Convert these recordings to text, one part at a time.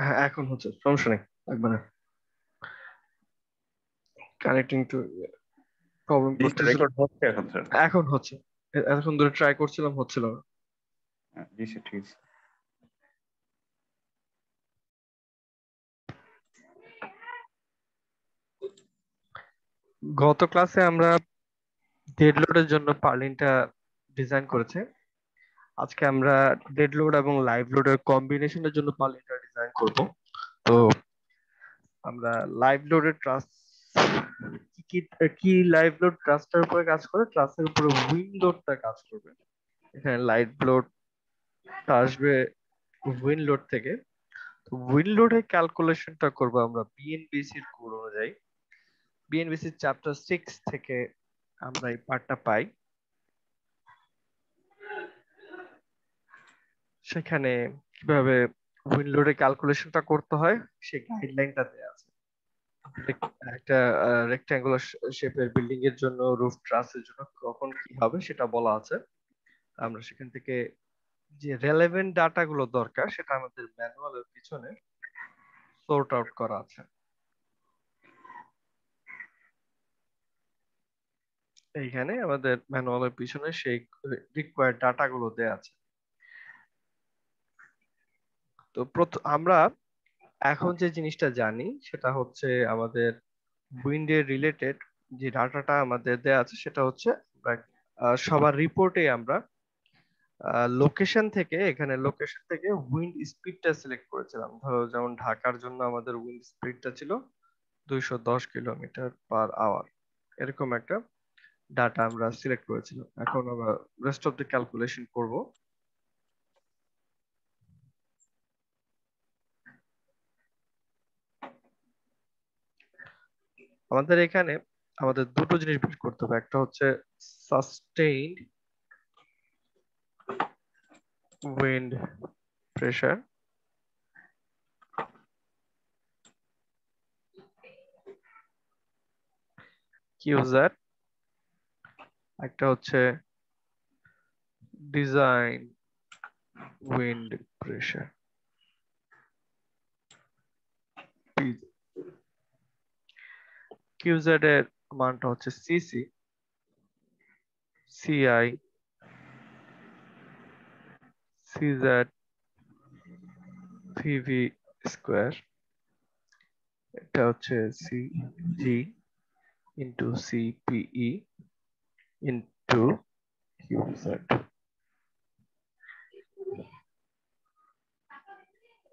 হ্যাঁ এখন হচ্ছে, সমস্যা নেই, লাগবে না। কানেক্টিং টু প্রবলেম করতেছিল। রেকর্ড হচ্ছে এখন স্যার? এখন হচ্ছে। এতক্ষণ ধরে ট্রাই করছিলাম, হচ্ছিল না। জি স্যার, ঠিক আছে। গত ক্লাসে আমরা ডেড লোডের জন্য পার্লিনটা ডিজাইন করেছি। আজকে আমরা ডেড লোড এবং লাইভ লোডের কম্বিনেশনের জন্য পার্লিনটা ডিজাইন করব। তো আমরা লাইভ লোডের ট্রাস কি কি কি লাইভ লোড ট্রাস্টের উপরে কাজ করে, ট্রাস্টের উপরে উইন্ড লোডটা কাজ করবে। এখানে লাইভ লোডটা আসবে উইন্ড লোড থেকে। তো উইন্ড লোডের ক্যালকুলেশনটা করবো আমরা বিএনবিসির কোড অনুযায়ী। বিএনবিসির চ্যাপ্টার 6 থেকে আমরা এই পার্টটা পাই। সেখানে কিভাবে উইন্ড লোডের ক্যালকুলেশনটা করতে হয় সেই গাইডলাইনটা দেওয়া আছে। একটা রেক্ট্যাঙ্গুলার শেপের বিল্ডিং এর জন্য, রুফ ট্রাসের জন্য কখন কি হবে সেটা বলা আছে। আমরা সেখান থেকে যে রেলেভেন্ট ডাটা গুলো দরকার সেটা আমাদের ম্যানুয়ালের পিছনে সর্ট আউট করা আছে। এইখানে আমাদের ম্যানুয়ালের পিছনে সেই রিকোয়ার্ড ডাটা গুলো দেয়া আছে। তো আমরা এখন যে জিনিসটা জানি সেটা হচ্ছে আমাদের উইন্ডের রিলেটেড যে ডাটাটা আমাদের দেয়া আছে সেটা হচ্ছে সবার রিপোর্টে আমরা লোকেশন থেকে, এখানে লোকেশন থেকে উইন্ড স্পিডটা সিলেক্ট করেছিলাম। ধরো যেমন ঢাকার জন্য আমাদের উইন্ড স্পিডটা ছিল 210 কিলোমিটার পার আওয়ার, এরকম একটা ডাটা আমরা সিলেক্ট করেছিলাম। এখন আমরা রেস্ট অফ দ্য ক্যালকুলেশন করব। আমাদের এখানে আমাদের দুটো জিনিস বের করতে হবে, একটা হচ্ছে সাস্টেইনড উইন্ড প্রেসার, কিউজ্যাট, একটা হচ্ছে ডিজাইন উইন্ড প্রেসার। কিউজ্যাট এর মানটা হচ্ছে CC, CI, CZ, VV square. এটা হচ্ছে CG into CPE into QZ.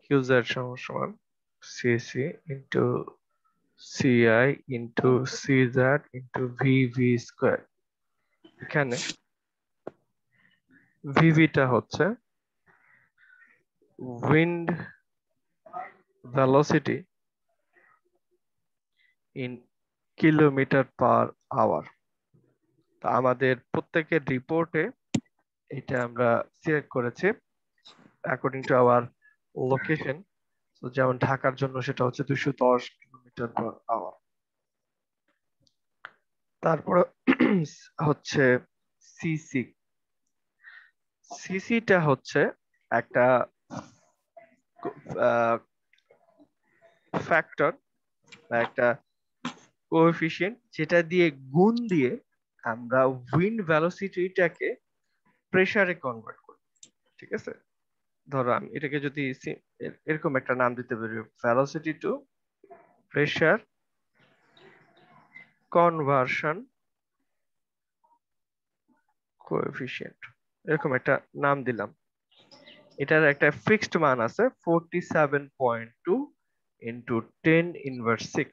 QZ সমান CC into CI into CZ into VV square. এখানে ভিভিটা হচ্ছে wind velocity in kilometre per hour. আমাদের প্রত্যেকের রিপোর্টে এটা আমরা সিলেক্ট করেছি অ্যাকর্ডিং টু আওয়ার লোকেশন। যেমন ঢাকার জন্য সেটা হচ্ছে 210 কিলোমিটার পার আওয়ার। তারপরে হচ্ছে সিসি। সিসিটা হচ্ছে একটা ফ্যাক্টর বা একটা কোএফিসিয়েন্ট যেটা দিয়ে গুণ দিয়ে আমরা উইন্ড ভেলোসিটিটাকে প্রেসারে কনভার্ট করি। ঠিক আছে, ধরো আমি এটাকে যদি এরকম একটা নাম দিতে পারি, velocity to pressure conversion coefficient, এরকম একটা নাম দিলাম। এটার একটা ফিক্সড মান আছে 47.2 ইন্টু 10⁻⁶।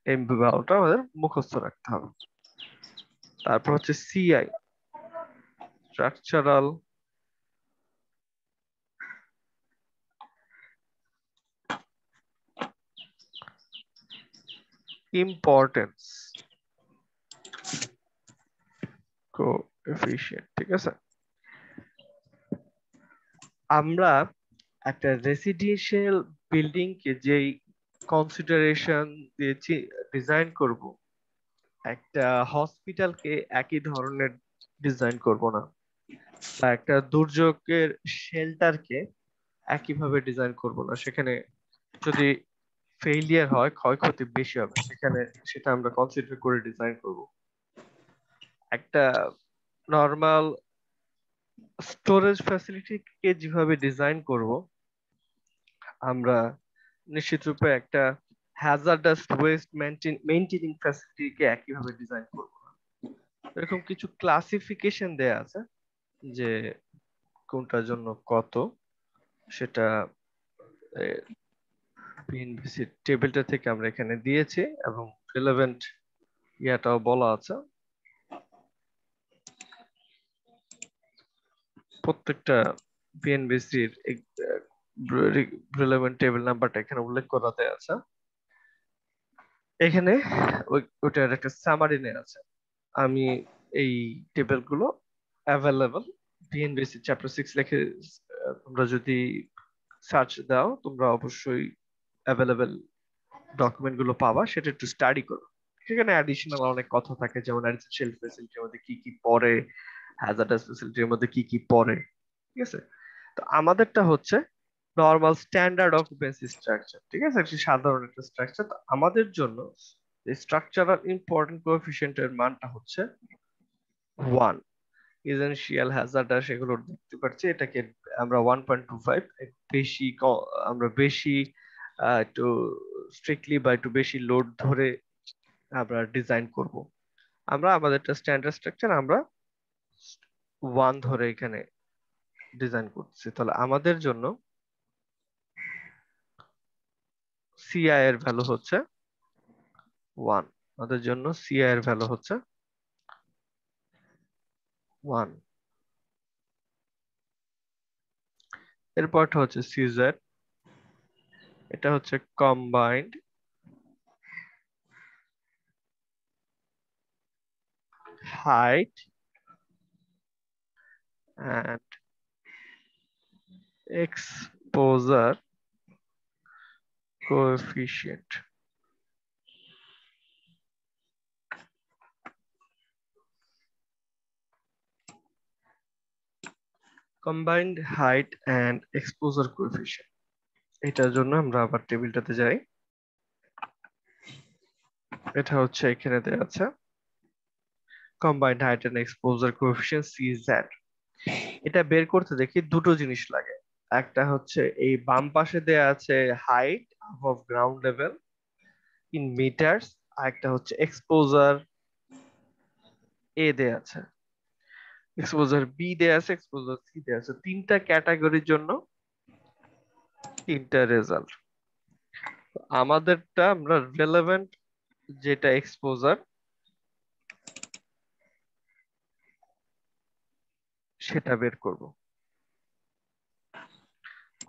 এই ভ্যালুটা আমাদের মুখস্থ রাখতে হবে। তারপর হচ্ছে সিআই, স্ট্রাকচারাল ইম্পর্টেন্স কোএফিসিয়েন্ট। ঠিক আছে, আমরা একটা রেসিডেন্সিয়াল বিল্ডিং কে যেই কনসিডারেশন দিয়েছি ডিজাইন করব, একটা হসপিটালকে একই ধরনের ডিজাইন করব না, বা একটা দুর্যোগের শেল্টারকে একইভাবে ডিজাইন করব না। সেখানে যদি ফেইলিয়ার হয়, ক্ষয়ক্ষতি বেশি হবে, সেটা আমরা কনসিডার করে ডিজাইন করব। একটা নর্মাল স্টোরেজ ফ্যাসিলিটিকে যেভাবে ডিজাইন করব, আমরা নিশ্চিত রূপে একটা হ্যাজার্ডাস ওয়েস্ট মেইনটেনিং ফ্যাসিলিটিকে একইভাবে ডিজাইন করব। এরকম কিছু ক্লাসিফিকেশন দেয়া আছে যে কোনটার জন্য কত, সেটা পিএনবিসি টেবিলটা থেকে আমরা এখানে দিয়েছি, এবং রিলেভেন্ট ইয়াটাও বলা আছে। প্রত্যেকটা পিএনবিসির রিলেভেন্ট টেবিল নাম্বারটা এখানে উল্লেখ করাতে আছে। এখানে ওইটার একটা সামারি নেওয়া আছে। আমি এই টেবিলগুলো অ্যাভেলেবল পিএনবিসি চ্যাপ্টার 6 লিখে তোমরা যদি সার্চ দাও, তোমরা অবশ্যই অ্যাভেলেবল ডকুমেন্ট গুলো পাবা, সেটা একটু স্টাডি করো। সেখানে অ্যাডিশনাল অনেক কথা থাকে, যেমন এসেনশিয়াল ফ্যাসিলিটির মধ্যে কি কি পড়ে, হ্যাজার্ডাস ফ্যাসিলিটির মধ্যে কি কি পড়ে। ঠিক আছে, তো আমাদেরটা হচ্ছে নর্মাল স্ট্যান্ডার্ড অকুপেন্সি স্ট্রাকচার। ঠিক আছে, একটি সাধারণ একটা স্ট্রাকচার। তো আমাদের জন্য স্ট্রাকচারাল ইম্পর্টেন্ট কোএফিসিয়েন্টের মানটা হচ্ছে 1। এসেনশিয়াল হ্যাজার্ডাস এগুলো দেখতে পাচ্ছি, এটাকে আমরা 1.25 বেশি আমরা বেশি একটু স্ট্রিক্টলি বা একটু বেশি লোড ধরে আমরা ডিজাইন করব। আমরা আমাদেরটা স্ট্যান্ডার্ড স্ট্রাকচার আমরা 1 ধরে এখানে ডিজাইন করছি। তাহলে আমাদের জন্য সিআই এর ভ্যালু হচ্ছে 1। আমাদের জন্য সিআই এর ভ্যালু হচ্ছে 1। এরপরটা হচ্ছে সিজেড, এটা হচ্ছে combined height and exposure coefficient. Combined height and exposure coefficient, এটার জন্য আমরা আবার টেবিলটাতে যাই। এটা হচ্ছে এখানে দেওয়া আছে combined height and exposure coefficient CZ। এটা বের করতে দেখি দুটো জিনিস লাগে। একটা হচ্ছে এই বাম পাশে দেয়া আছে height of ground level in metres, আর একটা হচ্ছে এক্সপোজার এ দেয়া আছে, এক্সপোজার বি দেয়া আছে, এক্সপোজার সি দেয়া আছে। তিনটা ক্যাটাগরির জন্য তিনটা রেজাল্ট। আমাদেরটা আমরা রেলেভেন্ট যেটা এক্সপোজার সেটা বের করব।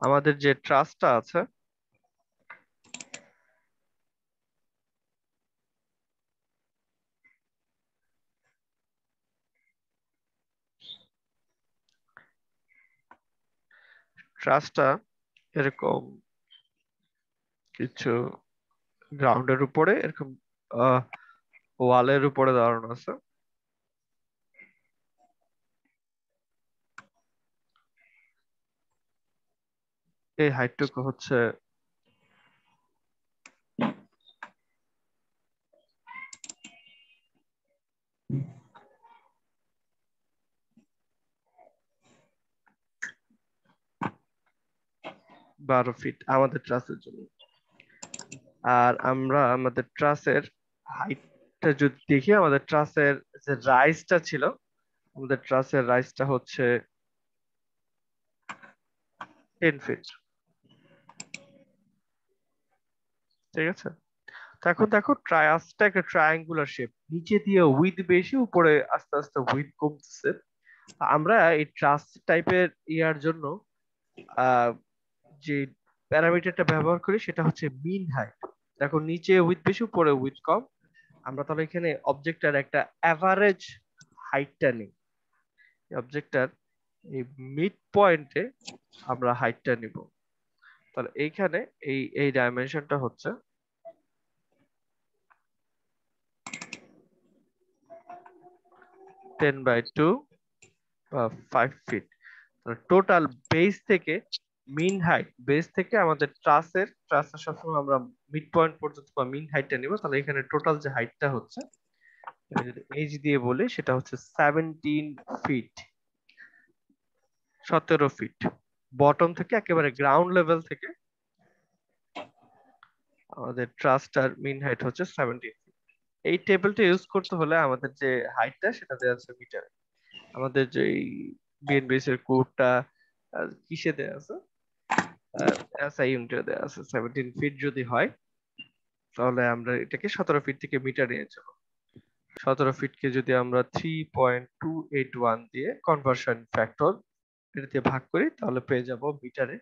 আমাদের যে ট্রাসটা আছে, ট্রাসটা এরকম কিছু গ্রাউন্ডের উপরে এরকম ওয়ালের উপরে দাঁড়ানো আছে। এই হাইটটুকু হচ্ছে 12 ফিট আমাদের ট্রাসের জন্য। আর আমরা আমাদের ট্রাসের হাইটটা যদি দেখি, আমাদের ট্রাসের যে রাইজটা ছিল, আমাদের ট্রাসের রাইজটা হচ্ছে 10 ফিট। ঠিক আছে, তো এখন দেখো ট্রায়াসটা একটা ট্রায়াঙ্গুলার শেপ, নিচে দিয়ে উইথ বেশি, উপরে আস্তে আস্তে উইথ কমতেছে। আমরা এই ট্রাস টাইপের ইয়ার জন্য আহ যে প্যারামিটারটা ব্যবহার করি সেটা হচ্ছে মিন হাইট। দেখো নিচে উইথ বেশি, উপরে উইথ কম। আমরা তাহলে এখানে অবজেক্টটার একটা অ্যাভারেজ হাইটটা নিই। অবজেক্টটার এই মিড পয়েন্টে আমরা হাইটটা নিব। তাহলে এইখানে এই এই ডাইমেনশনটা হচ্ছে 10/2 বা 5 ফিট। টোটাল বেস থেকে মিন হাইট বেস থেকে আমাদের ট্রাসের সবসময় আমরা মিড পয়েন্ট পর্যন্ত বা মিন হাইটটা নিব, তাহলে এখানে টোটাল যে হাইটটা হচ্ছে এটা যদি এইচ দিয়ে বলি সেটা হচ্ছে 17 ফিট, 17 ফিট। বটম থেকে একেবারে গ্রাউন্ড লেভেল থেকে আমাদের ট্রাস্টার মিন হাইট হচ্ছে 17 ফিট। এই টেবিলটা ইউজ করতে হলে আমাদের যে হাইটটা সেটা দেওয়া আছে মিটারে। আমাদের যে বিএনবিএস এর কোডটা কিসে দেওয়া আছে, এসআই ইউনিটে দেওয়া আছে 17 ফিট যদি হয় তাহলে আমরা এটাকে 17 ফিট থেকে মিটারে নিয়ে যাবো। 17 ফিটকে যদি আমরা 3.281 দিয়ে কনভার্সন ফ্যাক্টর এটা দিয়ে ভাগ করি তাহলে পেয়ে যাব মিটারে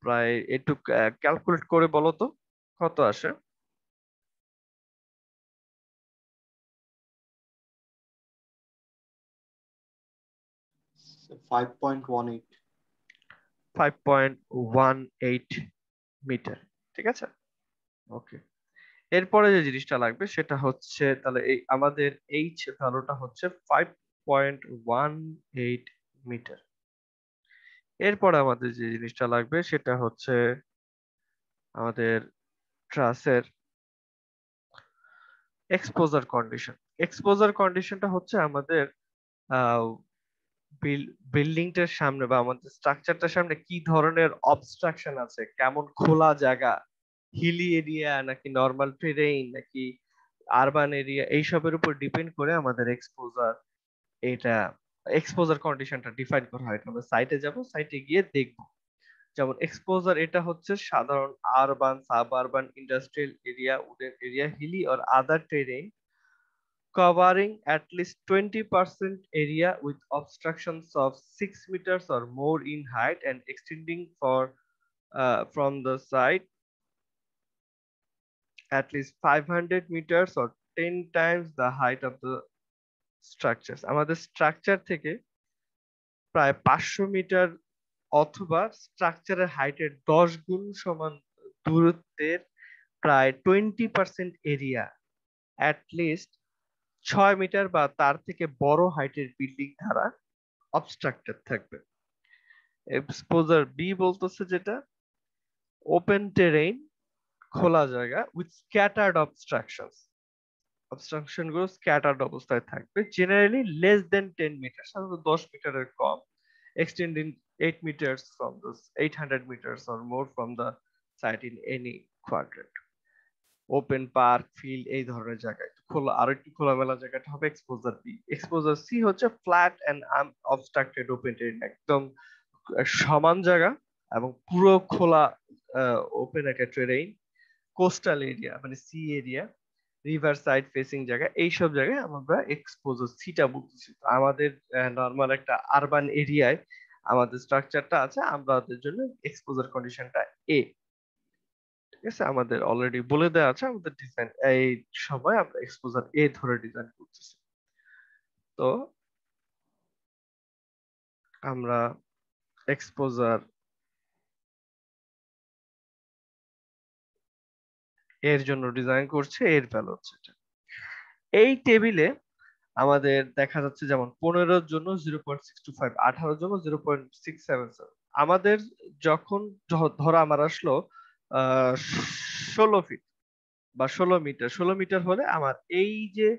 প্রায়, একটু ক্যালকুলেট করে বলো তো কত আসে। 5.18। 5.18 মিটার, ঠিক আছে। ওকে, এরপরে যে জিনিসটা লাগবে সেটা হচ্ছে তাহলে এই আমাদের এইচ ভ্যালুটা হচ্ছে 5.18 মিটার। এরপরে আমাদের যে জিনিসটা লাগবে সেটা হচ্ছে আমাদের ট্রাসের এক্সপোজার কন্ডিশন। এক্সপোজার কন্ডিশনটা হচ্ছে আমাদের বিল্ডিংটার সামনে বা আমাদের স্ট্রাকচারটার সামনে কি ধরনের অবস্ট্রাকশন আছে, কেমন খোলা জায়গা, হিলি এরিয়া নাকি নর্মাল টেরেইন নাকি আরবান এরিয়া, এইসবের উপর ডিপেন্ড করে আমাদের এটা এক্সপোজার কন্ডিশনটা ডিফাইন করা হয়। আমরা সাইটে যাব, সাইটে গিয়ে দেখব। যেমন এক্সপোজার এটা হচ্ছে সাধারণ urban, suburban, industrial area, wooden area, hilly or other terrain covering at least 20% area with obstructions of 6 meters or more in height and extending from the side at least 500 meters or 10 times the height of the structures। আমাদের structure থেকে প্রায় 500 metre অথবা স্ট্রাকচারের হাইটের 10 গুণ সমান দূরত্বের প্রায় 20% এরিয়া অ্যাট লিস্ট 6 মিটার বা তার থেকে বড় হাইটের বিল্ডিং দ্বারা অবস্ট্রাক্টেড থাকবে। এক্সপোজার বি বলতেছে যেটা ওপেন টেরেইন, খোলা জায়গা উইথ স্ক্যাটার্ড অবস্ট্রাকশনস, অবস্ট্রাকশন গুলো স্ক্যাটার্ড অবস্থায় থাকবে, জেনারেলি লেস দেন 10 মিটার, সাধারণত 10 মিটারের কম, extending 8 meters from the 800 meters or more from the site in any quadrant। Open park, field এই ধরনের জায়গায় খোলা, আর একটু খোলামেলা জায়গাটা হবে এক্সপোজার বি। এক্সপোজার সি হচ্ছে flat and unobstructed open terrain, একদম সমান জায়গা এবং পুরো খোলা ওপেন একটা টেরেইন, কোস্টাল এরিয়া মানে sea area, river side facing জায়গা, এইসব জায়গায় আমরা এক্সপোজার সিটা বলতেছি। তো আমাদের নর্মাল একটা আরবান এরিয়ায় আমাদের স্ট্রাকচারটা আছে, আমাদের জন্য এক্সপোজার কন্ডিশনটা এ, ঠিক আছে। আমাদের অলরেডি বলে দেওয়া আছে আমাদের ডিজাইন এই সময় আমরা এক্সপোজার এ ধরে ডিজাইন করতেছি। তো আমরা এক্সপোজার এর জন্য ডিজাইন করছি, এর ভ্যালু হচ্ছে এটা। এই টেবিলে আমাদের দেখা যাচ্ছে যেমন 15 জন্য 0.625, 18 জন্য 0.677। আমাদের যখন ধরো আমার আসলো 16 ফিট বা 16 মিটার, 16 মিটার হলে আমার এই যে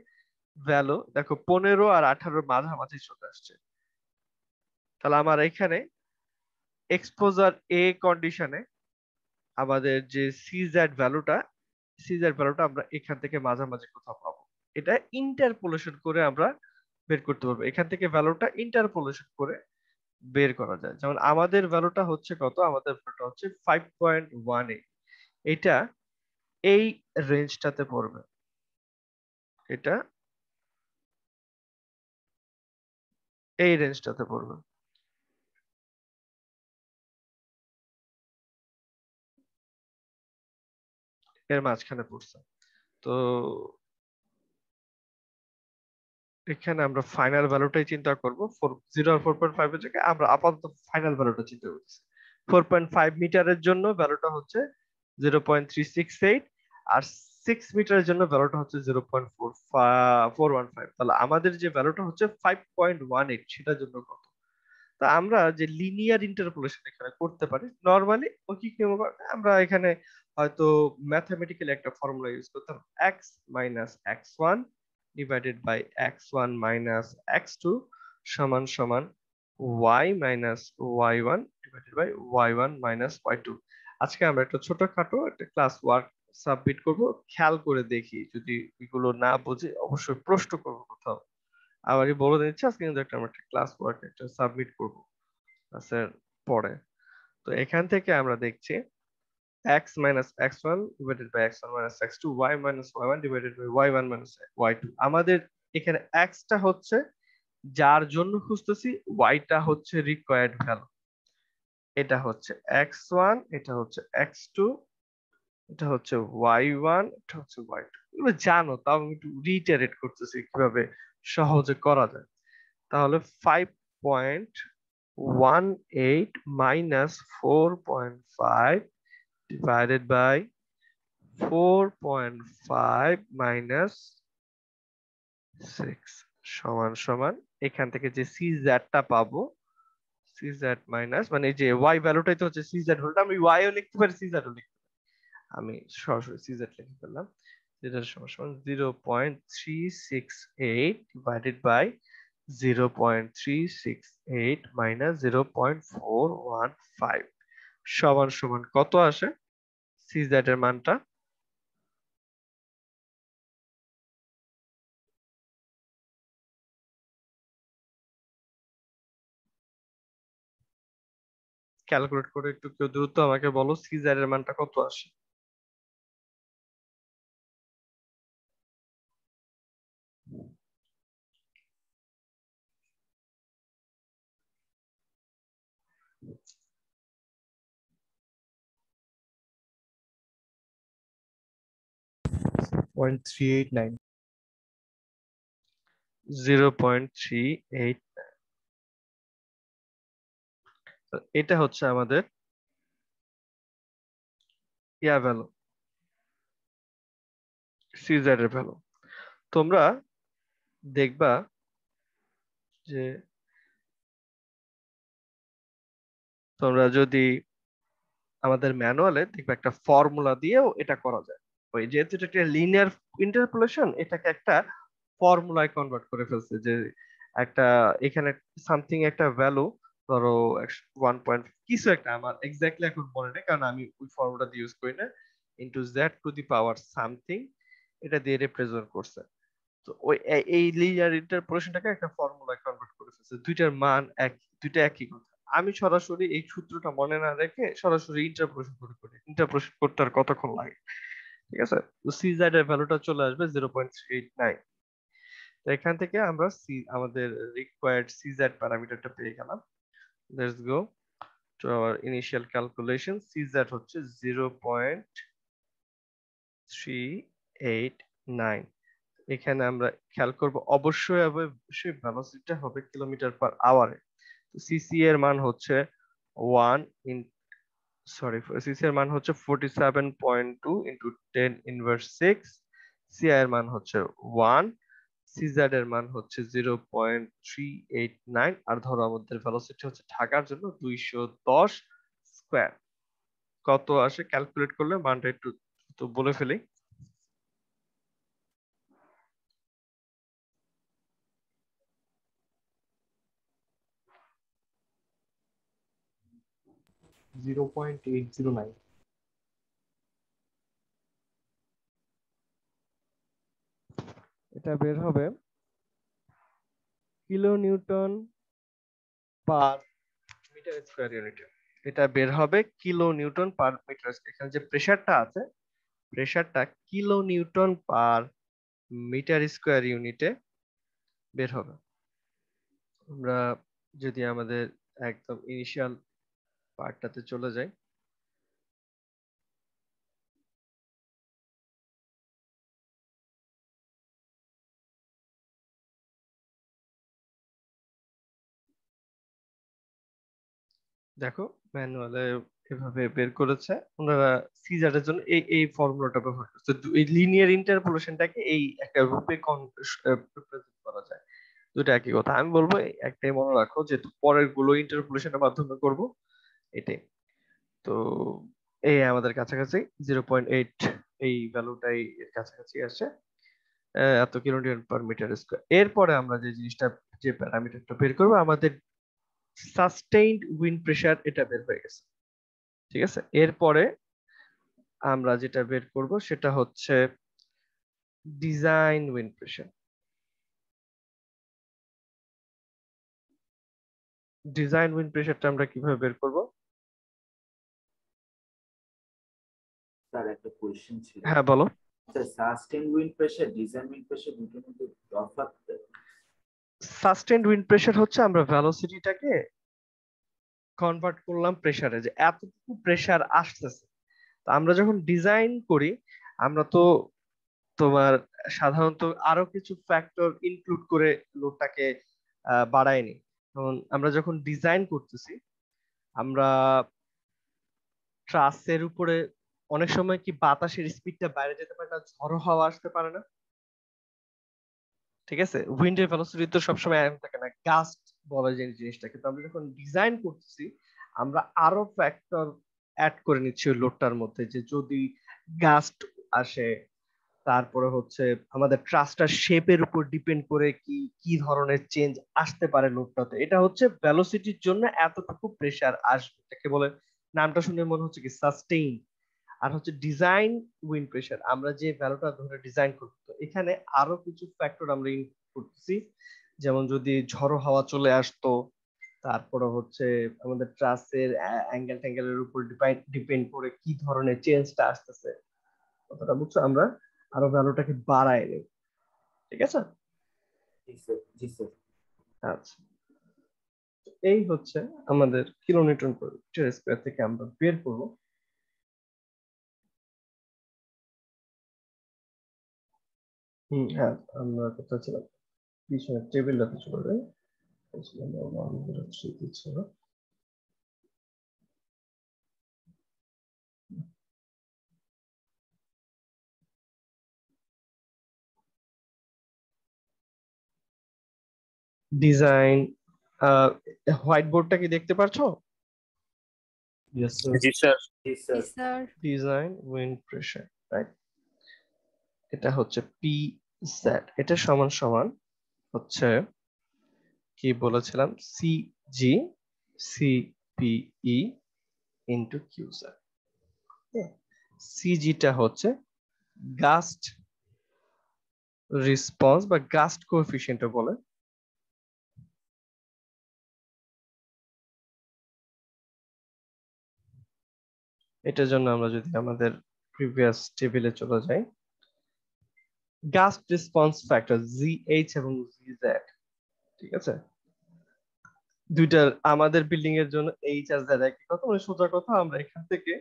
ভ্যালু দেখো 15 আর 18 মাঝামাঝি চলে আসছে, তাহলে আমার এখানে এক্সপোজার এ কন্ডিশনে আমাদের যে সিজেড ভ্যালুটা আমরা এখান থেকে মাঝামাঝি কোথাও পাবো। এটা ইন্টারপোলেশন করে আমরা বের করতে পারবো, এখান থেকে ভ্যালুটা ইন্টারপোলেশন করে বের করা যায়। যেমন আমাদের ভ্যালুটা হচ্ছে কত, আমাদের ভ্যালুটা হচ্ছে 5.18, এটা এই রেঞ্জটাতে পড়বে, এটা এই রেঞ্জটাতে পড়বে। এর মাঝখানে পড়ছে। তো এখানে আমরা ফাইনাল ভ্যালুটাই চিন্তা করব, 0 আর 4.5 এর জায়গায় আমরা আপাতত ফাইনাল ভ্যালুটা চিন্তা করছি। 4.5 মিটারের জন্য ভ্যালুটা হচ্ছে 0.368 আর 6 মিটারের জন্য ভ্যালুটা হচ্ছে 0.415। তাহলে আমাদের যে ভ্যালুটা হচ্ছে 5.18 সেটার জন্য কত, তো আমরা যে লিনিয়ার ইন্টারপোলেশন এখানে করতে পারি নরমালি ও কি কি আমরা এখানে হয়তো ম্যাথমেটিক্যালি একটা ফর্মুলা ইউজ করতাম x minus x one divided by x one minus x two সমান সমান y minus y one divided by y one minus y two. আজকে আমরা একটা ছোটখাটো একটা ক্লাস ওয়ার্ক সাবমিট করব, খেয়াল করে দেখি যদি এগুলো না বুঝে অবশ্যই প্রশ্ন করবো কোথাও। আবারই বলে দিচ্ছি আজকে কিন্তু আমরা একটা ক্লাস ওয়ার্ক একটা সাবমিট করবো ক্লাসের পরে। তো এখান থেকে আমরা দেখছি x minus x1 divided by x1 minus x2 y minus y1 divided by y1 minus y2। আমাদের এখানে x টা হচ্ছে যার জন্য খুঁজতেছি, y টা হচ্ছে রিকোয়ার্ড ভ্যালু। এটা হচ্ছে x1, এটা হচ্ছে x2, এটা হচ্ছে y1, এটা হচ্ছে y2। এগুলো জানো, তাও আমি একটু রিইটারেট করতেছি কিভাবে সহজে করা যায়। তাহলে 5.18 minus 4.5 divided by 4.5 minus 6 সমান সমান এখান থেকে যে CZ টা পাবো, CZ মাইনাস মানে এই যে y ভ্যালুটাই তো হচ্ছে CZ ভ্যালুটা, আমি y ও লিখতে পারি CZ ও লিখতে পারি। আমি সরাসরি CZ লিখে ফেললাম। যেটা সমান সমান 0.368 divided by 0.368 minus 0.415 সমান সমান কত আসে CZ এর মানটা? ক্যালকুলেট করে একটু কেউ দ্রুত আমাকে বলো সিজার এর মানটা কত আসে। Point three eight nine 0.389। এটা হচ্ছে আমাদের ইয়া ভ্যালু, সিজার এর ভ্যালু। তোমরা দেখবা যে তোমরা যদি আমাদের ম্যানুয়ালে দেখবে একটা ফর্মুলা দিয়েও এটা করা যায়। ওই যেহেতু এটা একটা লিনিয়ার ইন্টারপোলেশন, এটাকে একটা ফর্মুলায় কনভার্ট করে ফেলছে যে একটা এখানে সামথিং একটা ভ্যালু, ধরো 1 কিছু একটা, আমার এক্স্যাক্টলি এখন মনে নেই কারণ আমি ওই ফর্মুলাটা ইউজ করি না, into Z to the power something এটা দিয়ে রিপ্রেজেন্ট করছে। তো ওই এই লিনিয়ার ইন্টারপোলেশনটাকে একটা ফর্মুলায় কনভার্ট করে ফেলছে, দুইটার মান এক, দুইটা একই কথা। আমি সরাসরি এই সূত্রটা মনে না রেখে সরাসরি ইন্টারপোলেশন করে করি, ইন্টারপোলেশন করতে আর কতক্ষণ লাগে, ঠিক আছে? তো সিজেড এর ভ্যালুটা চলে আসবে 0.389। তো এখান থেকে আমরা আমাদের রিকোয়ার্ড সিজেড প্যারামিটারটা পেয়ে গেলাম। Let's go to our initial calculation. CZ হচ্ছে 0.389। এখানে আমরা খেয়াল করব অবশ্যই অবশ্যই ভেলোসিটিটা হবে কিলোমিটার পার আওয়ারে। তো সিসি এর মান হচ্ছে 1 ইন সরি সিসি এর মান হচ্ছে 47.2 ইনটু 10 ইনভার্স 6। সিআই এর মান হচ্ছে 1। সিজেড এর মান হচ্ছে 0.389। আর ধরো আমাদের ভেলোসিটি হচ্ছে ঢাকার জন্য 210 স্কয়ার। কত আসে ক্যালকুলেট করলে মানটা একটু তো বলে ফেলি। 0.809। এটা বের হবে kilo newton per metre square ইউনিটে। এটা বের হবে কিলো নিউটন পার মিটার। এখানে যে প্রেসারটা আছে, প্রেসারটা kilo newton per metre square ইউনিটে বের হবে। আমরা যদি আমাদের একদম ইনিশিয়াল পার্টটাতে চলে যাই, দেখো ম্যানুয়ালে এভাবে বের করেছে ওনারা। সিজার এর জন্য এই এই ফর্মুলাটা ব্যবহার করছে। এই লিনিয়ার ইন্টারপোলেশনটাকে এই একটা রূপে রিপ্রেজেন্ট করা যায়। দুটো একই কথা। আমি বলবো একটাই মনে রাখো, যে পরের গুলো ইন্টারপোলেশনের মাধ্যমে করব, এটাই। তো এই আমাদের কাছাকাছি 0.8, এই ভ্যালুটাই এর কাছাকাছি আসে, এত কিলোনিউটন পার মিটার স্কয়ার। এরপরে আমরা যে জিনিসটা, যে প্যারামিটারটা বের করবো, আমাদের সাস্টেইনড উইন্ড প্রেসার, এটা বের হয়ে গেছে। ঠিক আছে, এরপরে আমরা যেটা বের করব সেটা হচ্ছে design wind pressure. Design wind প্রেসারটা আমরা কিভাবে বের করব? স্যার একটা কোয়েশ্চেন ছিল। হ্যাঁ বলো। Sir sustain wind pressure, design wind pressure দুটোর মধ্যে তফাৎ? সাস্টেইনড উইন্ড প্রেসার হচ্ছে আমরা ভেলোসিটিটাকে কনভার্ট করলাম প্রেসারে, যে এতটুকু প্রেসার আসতেছে। তো আমরা যখন ডিজাইন করি, আমরা তো তোমার সাধারণত আরো কিছু ফ্যাক্টর ইনক্লুড করে লোডটাকে বাড়ায় নি। যেমন আমরা যখন ডিজাইন করতেছি, আমরা ট্রাসের উপরে অনেক সময় কি বাতাসের স্পিডটা বাইরে যেতে পারে না, ঝড়ো হাওয়া আসতে পারে না। ঠিক আছে, উইন্ডের ভেলোসিটি তো সবসময় এক থাকে না, গাস্ট বলে যে জিনিসটা। কিন্তু আমরা যখন ডিজাইন করতেছি, আমরা আরো ফ্যাক্টর অ্যাড করে নিচ্ছি ওই লোডটার মধ্যে, যে যদি গাস্ট আসে, তারপরে হচ্ছে আমাদের ট্রাস্টার শেপের উপর ডিপেন্ড করে কি কি ধরনের চেঞ্জ আসতে পারে লোডটাতে। এটা হচ্ছে ভেলোসিটির জন্য এতটুকু প্রেসার আসবে, এটাকে বলে, নামটা শুনে মনে হচ্ছে কি সাস্টেইন। আর হচ্ছে ডিজাইন উইন্ড প্রেসার, আমরা যে ভ্যালুটা ধরে ডিজাইন করব, তো এখানে আরো কিছু ফ্যাক্টর আমরা ইনপুট করতেছি। যেমন যদি ঝড়ো হাওয়া চলে আসতো, তারপরে হচ্ছে আমাদের ট্রাসের অ্যাঙ্গেল ট্যাঙ্গেলের উপর ডিপেন্ড করে কি ধরনের চেঞ্জটা আসতেছে, কথাটা বুঝছো? আমরা আরো ভ্যালুটাকে বাড়ায় নেই। ঠিক আছে। জি স্যার, জি স্যার। আচ্ছা, এই হচ্ছে আমাদের কিলোনিউটন পার মিটার স্কয়ার থেকে আমরা বের করবো। হ্যাঁ, আমরা কোথায় ছিলাম? পিছনে টেবিলটাতে চলে যাই। ছিল ডিজাইন। হোয়াইট বোর্ডটা কি দেখতে পারছো? Yes, sir. জি স্যার, জি sir. Yes, sir. Design wind pressure, right? এটা হচ্ছে পি জেড, এটা সমান সমান হচ্ছে কি বলেছিলাম, C G C P E into Q Z. সিজিটা হচ্ছে গাস্ট রেসপন্স বা গাস্ট কোএফিসিয়েন্ট বলে। এটার জন্য আমরা যদি আমাদের প্রিভিয়াস টেবিলে চলে যাই, গাস্ট রেসপন্স ফ্যাক্টর জিএইচ এবং জিজেড, ঠিক আছে, দুইটার আমাদের বিল্ডিং এর জন্য এইচ আর জেড একই কথা, মানে সোজা কথা, আমরা এখান থেকে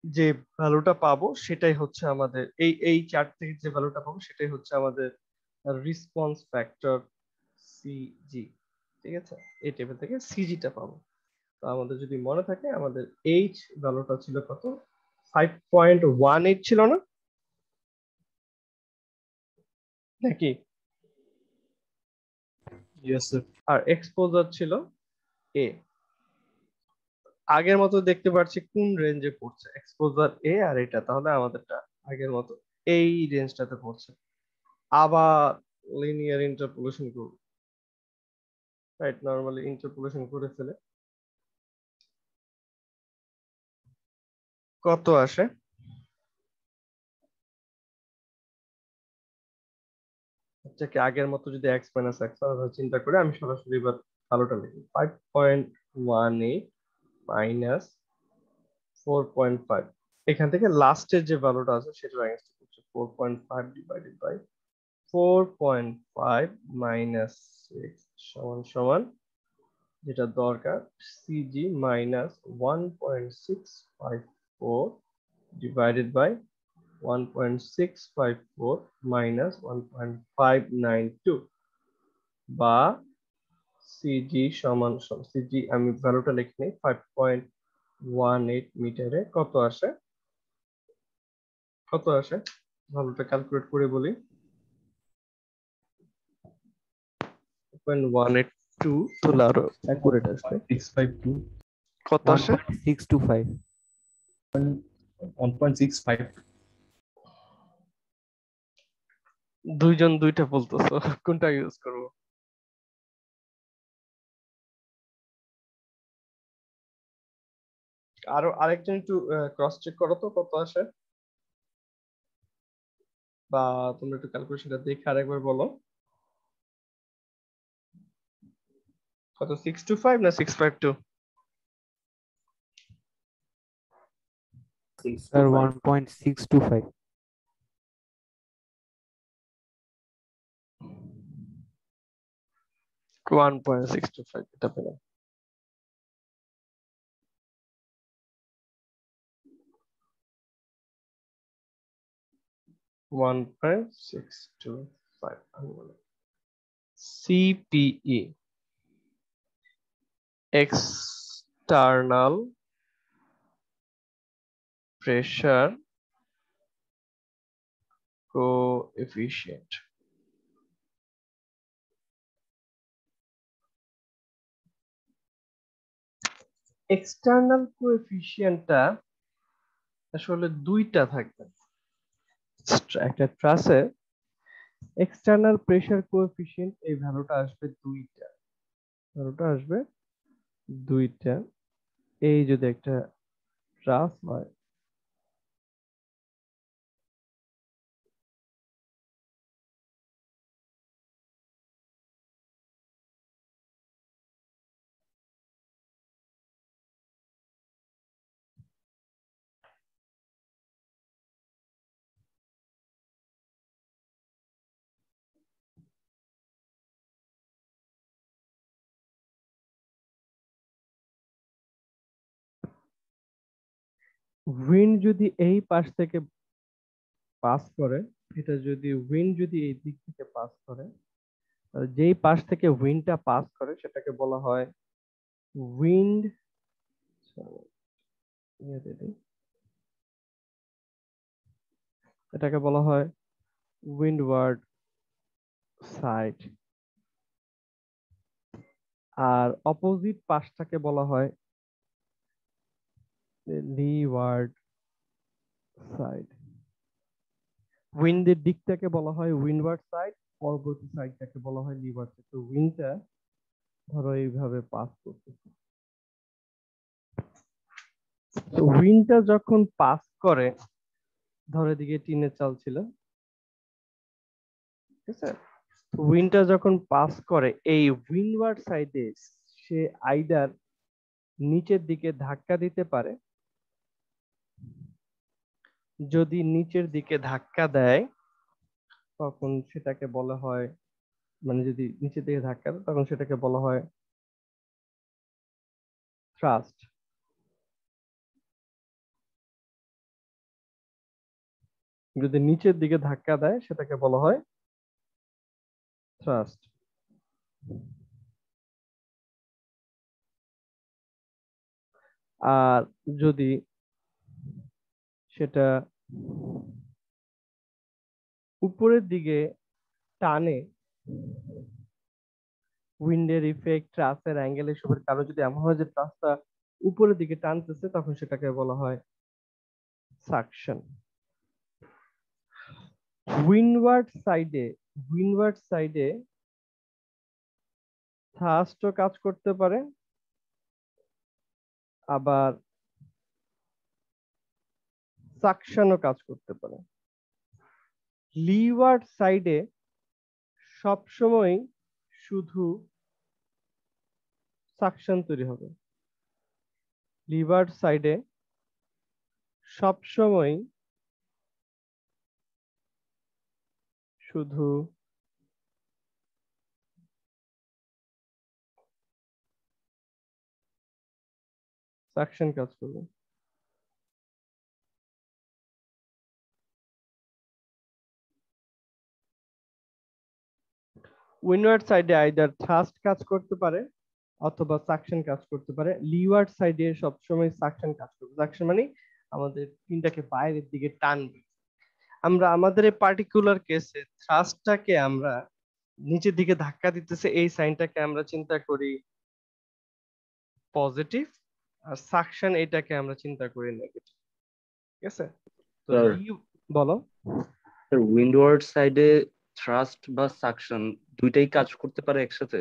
যে ভ্যালুটা পাবো সেটাই হচ্ছে আমাদের, এই চার্ট থেকে যে ভ্যালুটা পাবো সেটাই হচ্ছে আমাদের রেসপন্স ফ্যাক্টর সিজি। ঠিক আছে, এই টেবিল থেকে সিজিটা পাবো। তো আমাদের যদি মনে থাকে, আমাদের এইচ ভ্যালুটা ছিল কত? 5.18 ছিল না নাকি? Yes, sir. আর এক্সপোজার ছিল এ। আগের মতো দেখতে পাচ্ছি কোন রেঞ্জে পড়ছে, এক্সপোজার এ আর এটা, তাহলে আমাদেরটা আগের মতো এই রেঞ্জটাতে পড়ছে। আবার লিনিয়ার ইন্টারপোলেশন করব, রাইট? নরমালি ইন্টারপোলেশন করে ফেলে কত আসে? এটাকে আগের মতো যদি এক্স মাইনাস এক্স চিন্তা করে, আমি সরাসরি এবার ভালোটা লিখি। 5.18 মাইনাস 4.5, এখান থেকে লাস্টের যে ভ্যালুটা আছে সেটা অ্যাগেন্স্ট করছে 4.5 ডিভাইডেড বাই 4.5 মাইনাস 6 সমান সমান, যেটা দরকার, CG minus 1.654 divided by 1.654 minus 1.592, বা সিজি সমান সিজি, আমি ভ্যালুটা লিখে নিই, 5.18 মিটারে কত আসে? কত আসে ভ্যালুটা ক্যালকুলেট করে বলি। 1.182 তাহলে আরো অ্যাকুরেট আসবে। 652 কত আসে? 1.625 1.65 দুইজন দুইটা বলতেছো, কোনটা ইউজ করবো? আরো আরেকজন একটু ক্রস চেক করো তো কত আসে, বা তোমরা একটু ক্যালকুলেশনটা দেখে আরেকবার বলো কত, 625 না 652? স্যার 1.625 1.625 এটা পেলাম। CPE external pressure coefficient। External কোএফিসিয়েন্টটা আসলে দুইটা থাকবে। একটা ট্রাসে এক্সটার্নাল প্রেসার কোএফিসিয়েন্ট এই ভ্যালুটা আসবে দুইটা। এই যদি একটা ট্রাস হয়, উইন্ড যদি এই পাশ থেকে পাস করে, উইন্ড যদি এই দিক থেকে পাস করে, যেই পাশ থেকে উইন্ডটা পাস করে সেটাকে বলা হয় উইন্ড, এটাকে বলা হয় উইন্ডওয়ার্ড সাইড, আর অপোজিট পাশটাকে বলা হয় লিওয়ার্ড সাইড। উইন্ডের দিকটাকে বলা হয় উইন্ডওয়ার্ড সাইড, পরবর্তী সাইডটাকে বলা হয় লিওয়ার্ড সাইড। তো উইন্ডটা ধরো এইভাবে পাস করতেছে, তো উইন্ডটা যখন পাস করে, ধরো এদিকে টিনের চাল ছিল, ঠিক আছে, উইন্ডটা যখন পাস করে এই উইন্ডওয়ার্ড সাইডে সে আইদার নিচের দিকে ধাক্কা দিতে পারে, যদি নিচের দিকে ধাক্কা দেয় তখন সেটাকে বলা হয়, মানে যদি নিচের দিকে ধাক্কা দেয় তখন সেটাকে বলা হয় থ্রাস্ট। যদি নিচের দিকে ধাক্কা দেয় সেটাকে বলা হয় থ্রাস্ট। আর যদি সেটা উপরের দিকে টানে, উইন্ডের ইফেক্ট, ট্রাসের অ্যাঙ্গেল এসবের কারণে যদি এমন হয় যে ট্রাসটা উপরের দিকে টানতেছে তখন সেটাকে বলা হয় সাকশন। উইন্ডওয়ার্ড সাইডে থ্রাস্টও কাজ করতে পারে, আবার সাকশনও কাজ করতে পারে। লিওয়ার্ড সাইডে সবসময় শুধু সাকশন তৈরি হবে, লিওয়ার্ড সাইডে সবসময় শুধু সাকশন কাজ করবে। উইন্ডওয়ার্ড সাইডে আইদার থ্রাস্ট কাজ করতে পারে অথবা সাকশন কাজ করতে পারে। লিওয়ার্ড সাইডে সবসময় সাকশন কাজ করবে। সাকশন মানে আমাদের পিনটাকে বাইরের দিকে টানবে। আমরা আমাদের এই পার্টিকুলার কেসে থ্রাস্টটাকে আমরা নিচের দিকে ধাক্কা দিতেছে, এই সাইনটাকে আমরা চিন্তা করি পজিটিভ, আর সাকশন এটাকে আমরা চিন্তা করি নেগেটিভ। ঠিক আছে, তো স্যার বলো। স্যার উইন্ডওয়ার্ড সাইডে থ্রাস্ট বা সাকশন দুইটাই কাজ করতে পারে একসাথে?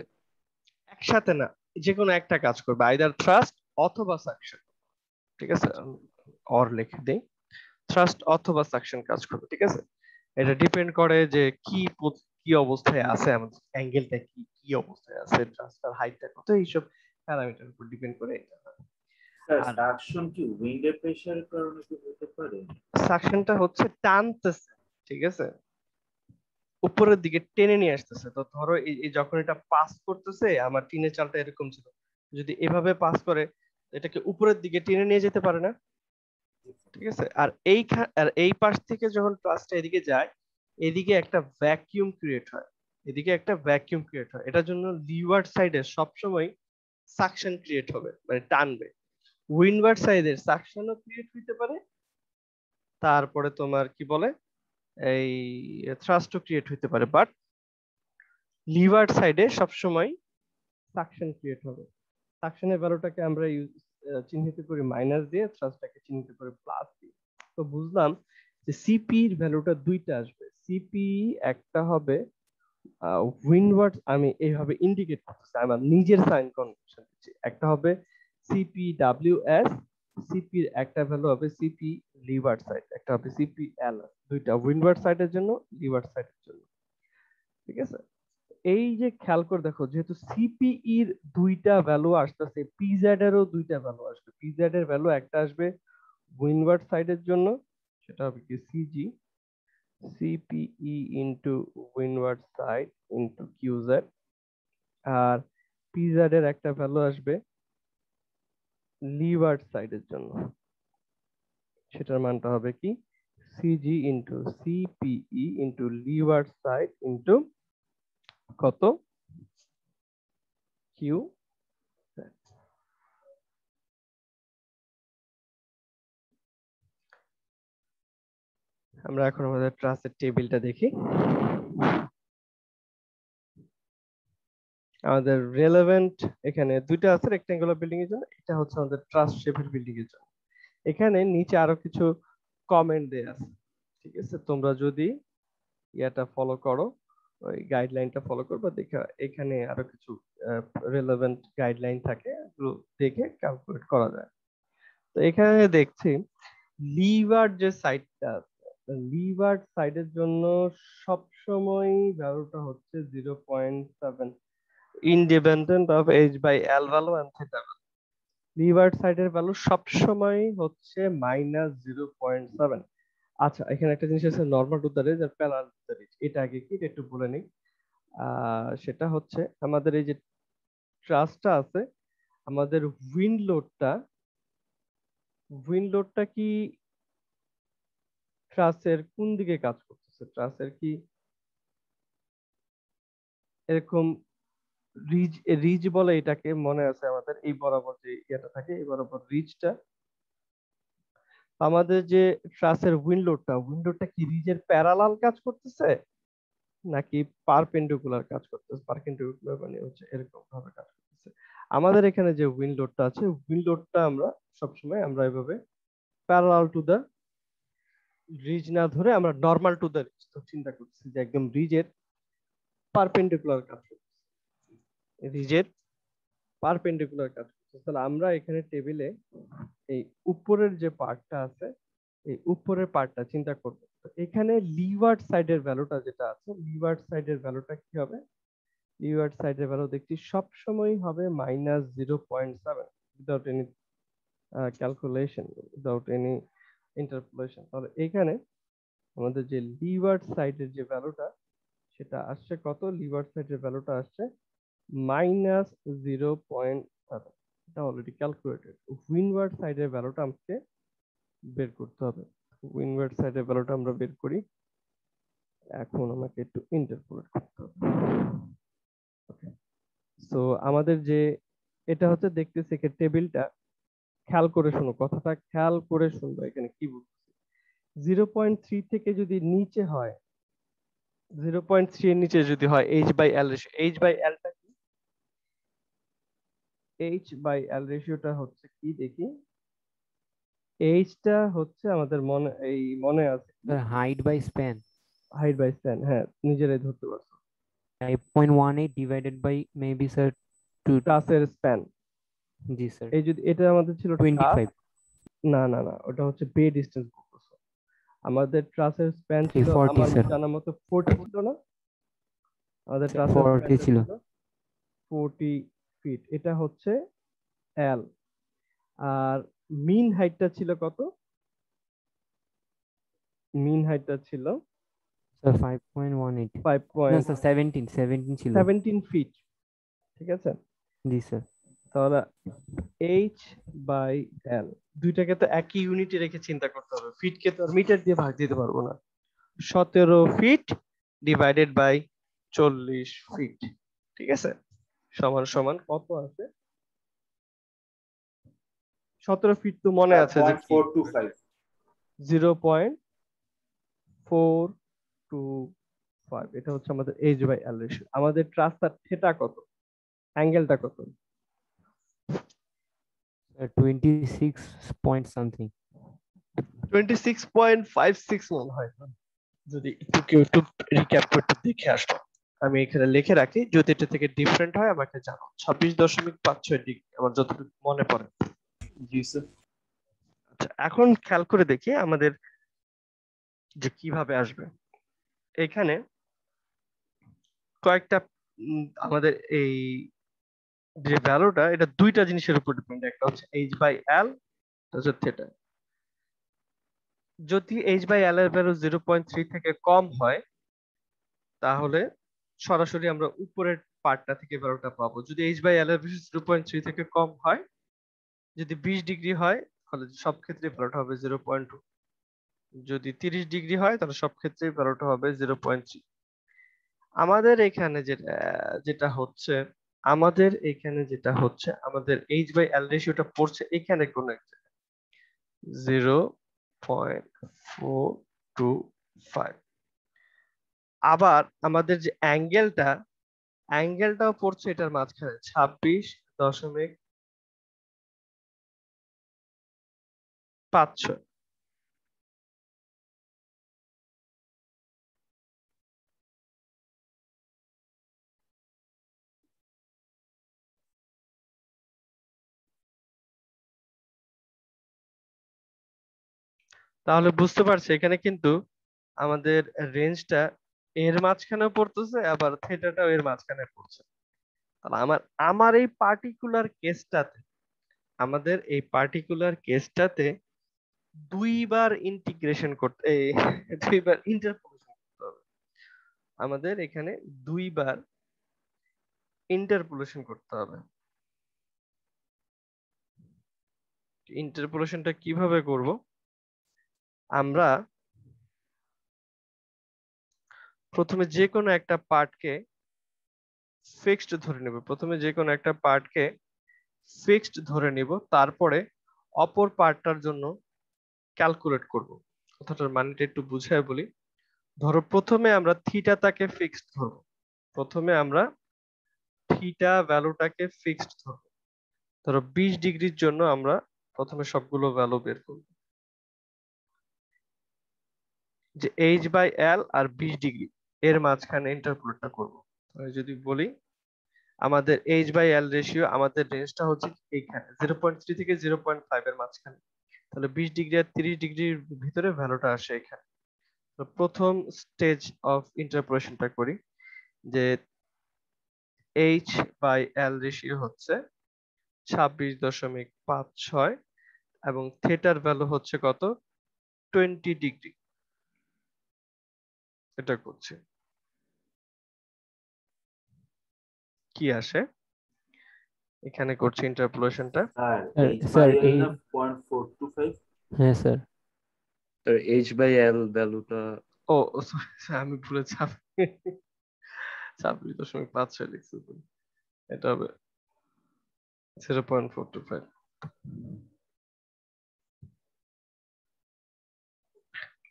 একসাথে না, যে কোনো একটা কাজ করবে, আইদার থ্রাস্ট অথবা সাকশন। ঠিক আছে, অর লিখে দেই, থ্রাস্ট অথবা সাকশন কাজ করবে। ঠিক আছে, এটা ডিপেন্ড করে যে কি অবস্থায় আছে, আমাদের অ্যাঙ্গেলটা কি অবস্থায় আছে, থ্রাস্টার হাইটটা কত, এইসব প্যারামিটার উপর ডিপেন্ড করে এটা। স্যার আর সাকশন কি উইন্ডের প্রেসারের কারণে কি হতে পারে? সাকশনটা হচ্ছে টানতেছে, ঠিক আছে, উপরের দিকে টেনে নিয়ে আসতেছে। তো ধরো এই যখন এটা পাস করতেছে, আমার টিনের চালটা এরকম ছিল, যদি এভাবে পাস করে এটাকে উপরের দিকে টেনে নিয়ে যেতে পারে না? ঠিক আছে, আর এই পাশ থেকে যখন ট্রাসটা এদিকে যায়, এদিকে একটা ভ্যাকিউম ক্রিয়েট হয়, এদিকে একটা ভ্যাকিউম ক্রিয়েট হয়, এটার জন্য লিওয়ার্ড সাইডে সবসময় সাকশন ক্রিয়েট হবে, মানে টানবে। উইন্ডওয়ার্ড সাইডের সাকশনও ক্রিয়েট হইতে পারে, তারপরে তোমার কি বলে এই থ্রাস্টও ক্রিয়েট হইতে পারে, বাট লিভার সাইডে সবসময় সাকশন ক্রিয়েট হবে। সাকশনের ভ্যালুটাকে আমরা চিহ্নিত করি মাইনাস দিয়ে, থ্রাস্টটাকে চিহ্নিত করি প্লাস দিয়ে। তো বুঝলাম যে সিপি এর ভ্যালুটা দুইটা আসবে। সিপি একটা হবে উইন্ডওয়ার্ড, আমি এইভাবে ইন্ডিকেট করতেছি, আমার নিজের সাইন কনভেনশন দিচ্ছি। একটা হবে সিপি ডাব্লিউএস, সিপি এর একটা ভ্যালু হবে সিপি লিভার সাইড, একটা হবে সিপি এল, দুইটা উইন্ডওয়ার্ড সাইডের জন্য, লিভার সাইডের জন্য। ঠিক আছে, এই যে খেয়াল করে দেখো, যেহেতু সিপিই এর দুইটা ভ্যালু আসতেছে, পিজেড এরও দুইটা ভ্যালু আসবে। পিজেড এর ভ্যালু একটা আসবে উইন্ডওয়ার্ড সাইডের জন্য, সেটা হবে কি CG, CPE into windward side into QZ. আর পিজেড এর একটা ভ্যালু আসবে লিভার্ড সাইডের জন্য, সেটার মানটা হবে কি CG into CPE into levered side into কত কিউ। আমরা এখন আমাদের ট্রাসের টেবিলটা দেখি। আমাদের রেলেভেন্ট এখানে দুইটা আছে রেক্টেঙ্গুলার বিল্ডিং এর জন্য, এটা হচ্ছে আমাদের ট্রাস শেপের বিল্ডিং এর জন্য। এখানে নিচে আরো কিছু কমেন্ট দেয়া আছে। ঠিক আছে, তোমরা যদি ইয়াটা ফলো করো, ওই গাইডলাইনটা ফলো করবে, দেখে এখানে আরো কিছু রেলেভেন্ট গাইডলাইন থাকে, এগুলো দেখে ক্যালকুলেট করা যায়। তো এখানে দেখছি লিভার যে সাইডটা আছে, লিভার সাইডের জন্য সবসময় ভ্যালুটা হচ্ছে 0.7, independent of H by L value and theta value. Leeward সাইডের ভ্যালু সবসময় হচ্ছে -0.7। আচ্ছা, এখানে একটা জিনিস আছে, নরমাল টু দ্য রেজ আর প্যারালাল টু দ্য রেজ। এটা আগে কি এটা একটু বলে নিই। সেটা হচ্ছে আমাদের এই যে ট্রাসটা আছে, আমাদের উইন্ড লোডটা কি ট্রাসের কোন দিকে কাজ করতেছে? ট্রাসের কি এরকম রিজ, রিজ বলে এটাকে, মনে আছে আমাদের এই বরাবর যে ইয়েটা থাকে, এই বরাবর রিজটা, আমাদের যে ট্রাসের উইন্ডোটা কি রিজের প্যারালাল কাজ করতেছে নাকি পারপেন্ডিকুলার কাজ করতেছে? পারপেন্ডিকুলার মানে হচ্ছে এরকম ভাবে কাজ করতেছে। আমাদের এখানে যে উইন্ডোটা আছে, উইন্ডোটা আমরা সবসময় আমরা এভাবে প্যারালাল টু দা রিজ না ধরে আমরা নরমাল টু দা রিজ তো চিন্তা করতেছি যে একদম রিজের পারপেন্ডিকুলার কাজ করতেছে, রিজের পারপেন্ডিকুলার কাজ করতেছে। তাহলে আমরা এখানে টেবিলে এই উপরের যে পার্টটা আছে, এই উপরের পার্টটা চিন্তা করব। তো এখানে লিভার্ড সাইডের ভ্যালুটা যেটা আছে, লিভার্ড সাইডের ভ্যালুটা কি হবে? লিভার্ড সাইডের ভ্যালু দেখছি সব সময় হবে -0.7 without any calculation, without any interpolation. তাহলে এখানে আমাদের যে লিভার্ড সাইডের যে ভ্যালুটা, সেটা আসছে কত? লিভার্ড সাইডের ভ্যালুটা আসছে -0.7। এটা অলরেডি ক্যালকুলেটেড। উইন্ডওয়ার্ড সাইডের ভ্যালুটা আমাকে বের করতে হবে। উইন্ডওয়ার্ড সাইডের ভ্যালুটা আমরা বের করি। এখন আমাকে একটু ইন্টারপোলেট করতে হবে। ওকে, সো আমাদের যে এটা হচ্ছে, দেখতেছি এখানে টেবিলটা, খেয়াল করে শোনো, কথাটা খেয়াল করে শুনবো। এখানে কি বলছি, 0.3 থেকে যদি নিচে হয় 0.3 এর নিচে যদি হয় h/l রেশিও, h/l টা কি? h/l রেশিওটা হচ্ছে কি দেখি, টা হচ্ছে আমাদের মনে আছে Sir, height by span height by span, হ্যাঁ নিজেরাই ধরতে পারছো। 5.18 divided by maybe sir 2. ট্রাসের স্প্যান, Ji sir. এই যদি এটা আমাদের ছিল ট্রাস, 25. না না না ওটা হচ্ছে বে ডিসটেন্স বলতেছো। আমাদের ট্রাসের স্প্যান ছিল 40 আমার sir. জানা মতো 40 ছিল না, আমাদের ট্রাসের 40 স্প্যানটা ছিল। ছিল 40 ফিট, এটা হচ্ছে এল। আর মিন হাইটটা ছিল কত? মিন হাইটটা ছিল Sir 5.18. No 5.17 sir 17 ছিল। ফিট, ঠিক আছে। জি স্যার। তাহলে এইচ বাই এল, দুইটাকে তো একই ইউনিটে রেখে চিন্তা করতে হবে, ফিটকে তো আর মিটার দিয়ে ভাগ দিতে পারবো না। 17 ফিট ডিভাইডেড বাই 40 ফিট, ঠিক আছে, সমান সমান কত আছে? 17 ফিট তো মনে আছে যে কি, 0.425 0.425, এটা হচ্ছে আমাদের এইচ বাই এল রেশিও। আমাদের ট্রাস্টার থেটা কত, অ্যাঙ্গেলটা কত? 26 point something. 26.56 মনে হয়, যদি একটু কেউ একটু রিক্যাপ করতে দেখে আসলো। আমি এখানে লিখে রাখি, যদি এটা থেকে ডিফারেন্ট হয় আমাকে জানাও। 26.56 ডিগ্রি আমার যতটুকু মনে পড়ে। জি স্যার। আচ্ছা, এখন খেয়াল করে দেখি আমাদের যে কিভাবে আসবে। এখানে কয়েকটা আমাদের এই যে ভ্যালুটা, এটা দুইটা জিনিসের উপর ডিপেন্ড, একটা হচ্ছে h/l, হচ্ছে থেটা। যদি h/l এর ভ্যালু 0.3 থেকে কম হয় তাহলে সরাসরি আমরা উপরের পার্টটা থেকে ভ্যালুটা পাবো। যদি h/l এর ভ্যালু 0.3 থেকে কম হয়, যদি 20 ডিগ্রি হয় তাহলে সব ক্ষেত্রে ভ্যালুটা হবে 0.2, যদি 30 ডিগ্রি হয় তাহলে সব ক্ষেত্রে ভ্যালুটা হবে 0.3। আমাদের এখানে যেটা হচ্ছে, আমাদের h/l রেশিওটা পড়ছে এখানে কোন এক জায়গায় 0.425। আবার আমাদের যে অ্যাঙ্গেলটাও পড়ছে এটার মাঝখানে 26.56। তাহলে বুঝতে পারছি এখানে কিন্তু আমাদের রেঞ্জটা এর মাঝখানেও পড়তেছে, আবার থেটাটাও এর মাঝখানে পড়ছে। তাহলে আমার এই পার্টিকুলার কেসটাতে, দুইবার ইন্টিগ্রেশন করতে দুইবার ইন্টারপোলেশন করতে হবে। আমাদের এখানে দুইবার ইন্টারপোলেশন করতে হবে। ইন্টারপোলেশনটা কিভাবে করব? আমরা প্রথমে যে কোনো একটা পার্টকে ফিক্সড ধরে নিব, তারপরে অপর পার্টটার জন্য ক্যালকুলেট করব। কথাটার মানেটা একটু বুঝায় বলি। ধরো প্রথমে আমরা থিটাটাকে ফিক্সড ধরবো, প্রথমে আমরা থিটা ভ্যালুটাকে ফিক্সড ধরবো। ধরো 20 ডিগ্রির জন্য আমরা প্রথমে সবগুলো ভ্যালু বের করব, যে h/l আর 20 ডিগ্রি এর মাঝখানে ইন্টারপোলেটটা করব। যদি বলি আমাদের h/l রেশিও, আমাদের রেঞ্জটা হচ্ছে এইখানে 0.3 থেকে 0.5 এর মাঝখানে, তাহলে 20 ডিগ্রি আর 30 ডিগ্রির ভিতরে ভ্যালুটা আসে এখানে। তো প্রথম স্টেজ অফ ইন্টারপোলেশনটা করি, যে h/l রেশিও হচ্ছে 26.56 এবং থেটার ভ্যালু হচ্ছে কত, 20 ডিগ্রি। এটা করছে কি আসে, এখানে করছি ইন্টারপোলেশনটা। আর স্যার h/l এই না 0.425? হ্যাঁ স্যার। স্যার h/l ভ্যালুটা ও sorry, আমি ভুলে 26.56 লিখছি তো। এটা হবে 0.425।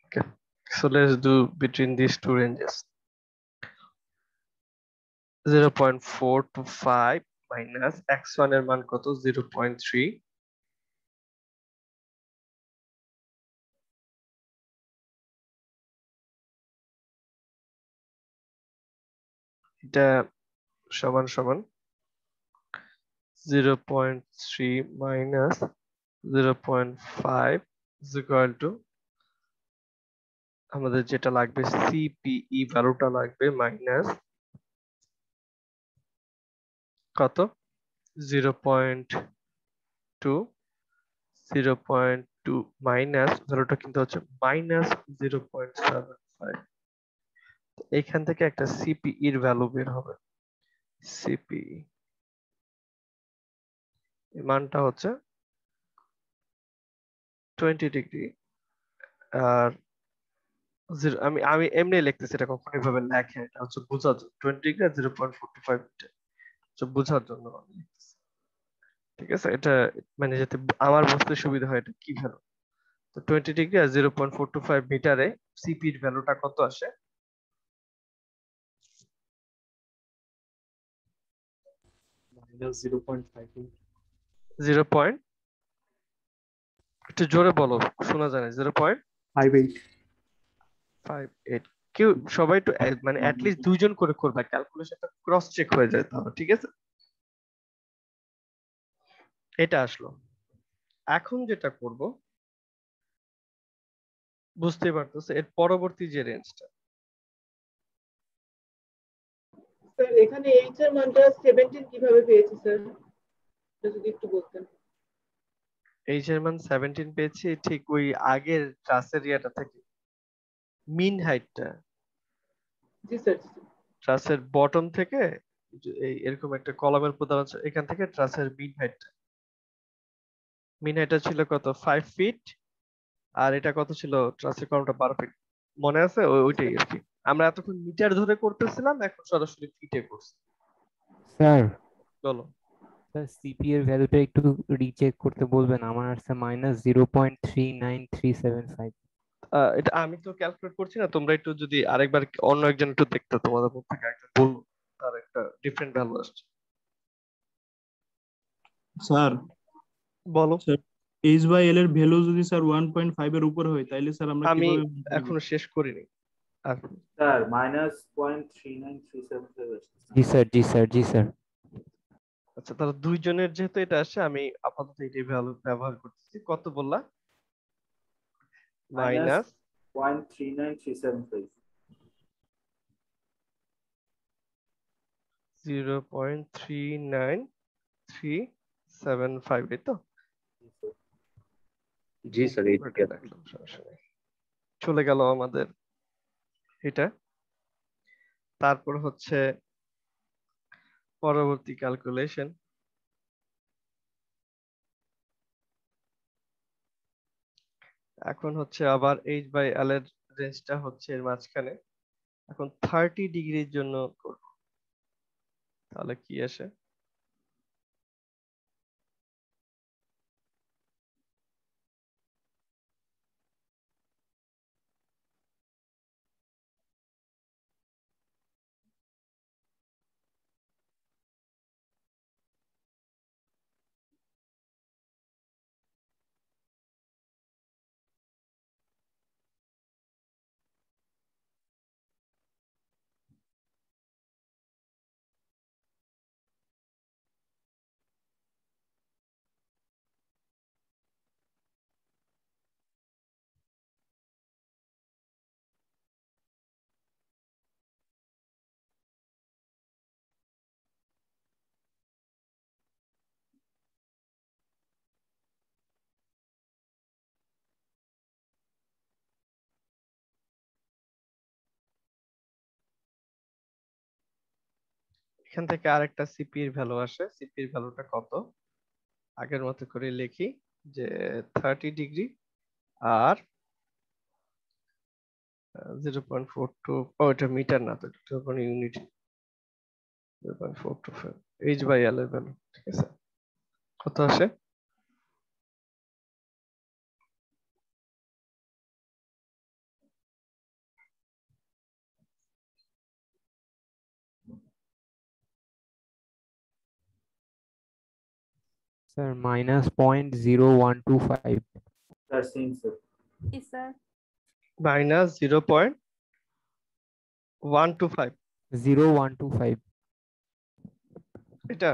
Okay, so let's do between these two ranges. 0.425 minus x1 এর মান কত 0.3, এটা সমান সমান 0.3 মাইনাস 0.5 is equal to আমাদের যেটা লাগবে সিপিই ভ্যালুটা লাগবে মাইনাস কত 0.2, 0.2 মাইনাস ভ্যালুটা কিন্তু হচ্ছে মাইনাস 0.75। এইখান থেকে একটা সিপিই এর ভ্যালু বের হবে। সিপিই এর মানটা হচ্ছে 20 ডিগ্রি। আর আমি আমি এমনি লিখতেছি, এটা কখনো এভাবে লেখে, এটা হচ্ছে বোঝার জন্য 20 ডিগ্রি আর 0.45 হচ্ছে বোঝার জন্য আমি লিখতেছি। ঠিক আছে, এটা মানে যাতে আমার বুঝতে সুবিধা হয় এটা কি ভ্যালু। তো 20 ডিগ্রি আর 0.425 মিটারে সিপি এর ভ্যালুটা কত আসে? minus 0.58. 0. একটু জোরে বলো, শোনা যায় না। 58. 0.58। কেউ সবাই একটু মানে অ্যাটলিস্ট দুইজন করে করবে, ক্যালকুলেশনটা ক্রস চেক হয়ে যায় তাহলে। ঠিক আছে, এটা আসলো। এখন যেটা করব বুঝতেই পারতেছে, এর পরবর্তী যে রেঞ্জটা, স্যার এখানে এইচ এর মানটা 17 কিভাবে পেয়েছি স্যার, এটা যদি একটু বলতেন। এইচ এর মান 17 পেয়েছি ঠিক ওই আগের ট্রাসের ইয়াটা থেকে, মিন হাইটটা জি স্যার। ট্রাসের বটম থেকে এই এরকম একটা কলামের প্রধান আছে, এখান থেকে ট্রাসের মিন হাইটটা ছিল কত 5 ফিট, আর এটা কত ছিল ট্রাসের কলামটা 12 ফিট, মনে আছে? ওইটাই আর কি। আমরা এতক্ষণ মিটার ধরে করতেছিলাম, এখন সরাসরি ফিটে করছি। স্যার বলো। স্যার সিপি এর ভ্যালুটা একটু রিচেক করতে বলবেন, আমার আসছে -0.39375। এটা আমি তো ক্যালকুলেট করছি না, তোমরা একটু যদি আরেকবার অন্য একজন একটু দেখতে, তোমাদের মধ্যে থেকে একজন বললো তার একটা ডিফারেন্ট ভ্যালু আসছে। স্যার বলো। স্যার এইচ বাই এল এর ভ্যালু যদি স্যার 1.5 এর উপর হয় তাহলে স্যার আমরা আমি কিভাবে এখনো শেষ করিনি। আর স্যার -0.39375 আসছে। জি স্যার, জি স্যার, জি স্যার। আচ্ছা, তাহলে দুইজনের যেহেতু এটা আসে, আমি আপাতত এটাই ভ্যালু ব্যবহার করতেছি। কত বললা? মাইনাস -0.39375। 0.39375, এই তো? জি স্যার, ওটা এইটা রাখলাম, সমস্যা নেই। চলে গেল আমাদের এটা। তারপর হচ্ছে পরবর্তী ক্যালকুলেশন। এখন হচ্ছে আবার এইচ বাই এল এর রেঞ্জটা হচ্ছে এর মাঝখানে। এখন 30 ডিগ্রির জন্য করব, তাহলে কি আসে? এখান থেকে আরেকটা সিপি এর ভ্যালু আসে। সিপি এর ভ্যালুটা কত? আগের মতো করে লিখি যে 30 ডিগ্রি আর 0.42, ও এটা মিটার না তো, এটা ইউনিট। 0.425 এইচ বাই এল এর ভ্যালু। ঠিক আছে, কত আসে? Sir, minus 0.0125. Sir, same sir. Yes, sir. Minus 0.125 0125. এটা।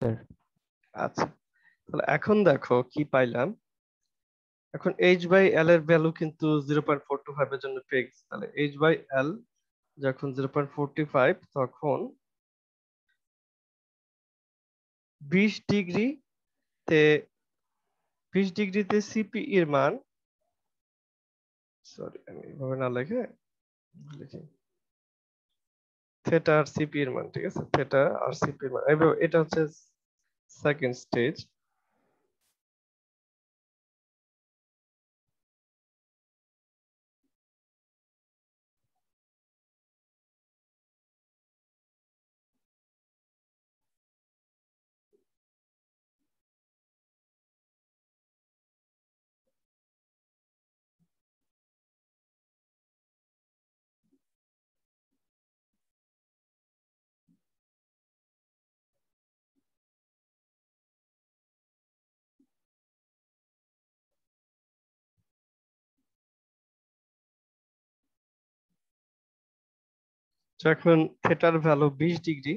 Sir. আচ্ছা, তাহলে এখন দেখো কি পাইলাম। এখন h/l এর ভ্যালু কিন্তু 0.425 এর জন্য পেয়ে গেছি। তাহলে h/l যখন 0.45 তখন 20 ডিগ্রিতে 20 ডিগ্রিতে সিপি এর মান, সরি আমি এভাবে না লিখে লিখি থিটা আর সিপি এর মান, ঠিক আছে, থিটা আর সিপি এর মান এটা হচ্ছে সেকেন্ড স্টেজ। যখন থিটার ভ্যালু 20 ডিগ্রি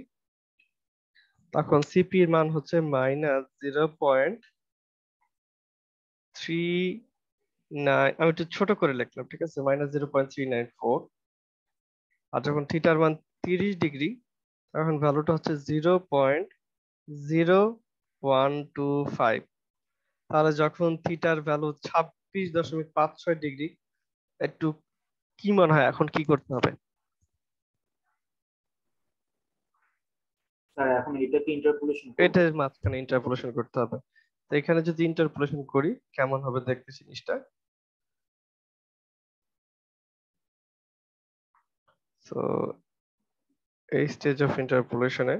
তখন সিপি এর মান হচ্ছে মাইনাস 0.39, আমি একটু ছোট করে লিখলাম, ঠিক আছে, মাইনাস 0.394। আর যখন থিটার মান 30 ডিগ্রি তখন ভ্যালুটা হচ্ছে 0.0125। তাহলে যখন থিটার ভ্যালু 26.56 ডিগ্রি, একটু কি মনে হয় এখন কি করতে হবে? স্যার এখন এটাকে ইন্টারপোলেশন করব। এটার মাঝখানে ইন্টারপোলেশন করতে হবে। তো এখানে যদি ইন্টারপোলেশন করি কেমন হবে দেখতে জিনিসটা। সো এই স্টেজ অফ ইন্টারপোলেশনে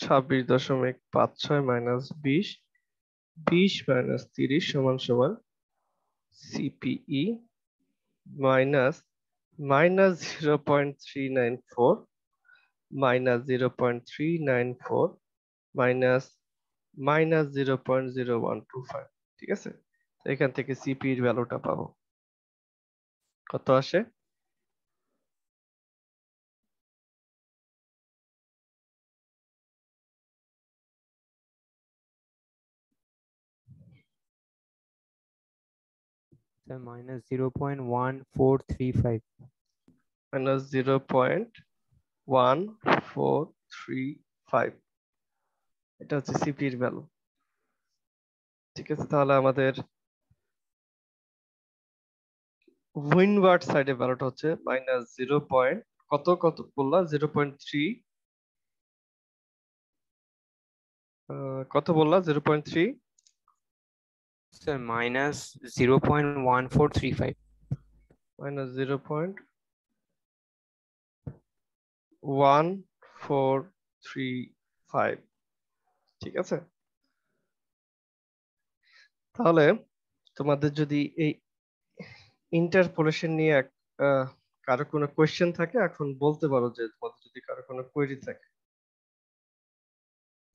ছাব্বিশ দশমিক 56 মাইনাস 20, 20 মাইনাস 30 সমান সমান CPE minus minus 0.394 minus 0.394 minus minus 0.0125, ঠিক আছে। তো এখান থেকে সিপি এর ভ্যালুটা পাবো, কত আসে? Sir, minus 0.1435. মাইনাস 0.1435, এটা হচ্ছে সিপি এর ভ্যালু, ঠিক আছে। তাহলে আমাদের উইন্ডওয়ার্ড সাইডে ভ্যালুটা হচ্ছে মাইনাস 0. কত কত বললা? 0.3, কত বললা? 0.3 Sir, minus 0.1435. মাইনাস 0.1435, ঠিক আছে। তাহলে তোমাদের যদি এই ইন্টারপোলেশন নিয়ে কারো কোনো কোয়েশ্চেন থাকে এখন বলতে পারো, যে তোমাদের যদি কারো কোনো কোয়েরি থাকে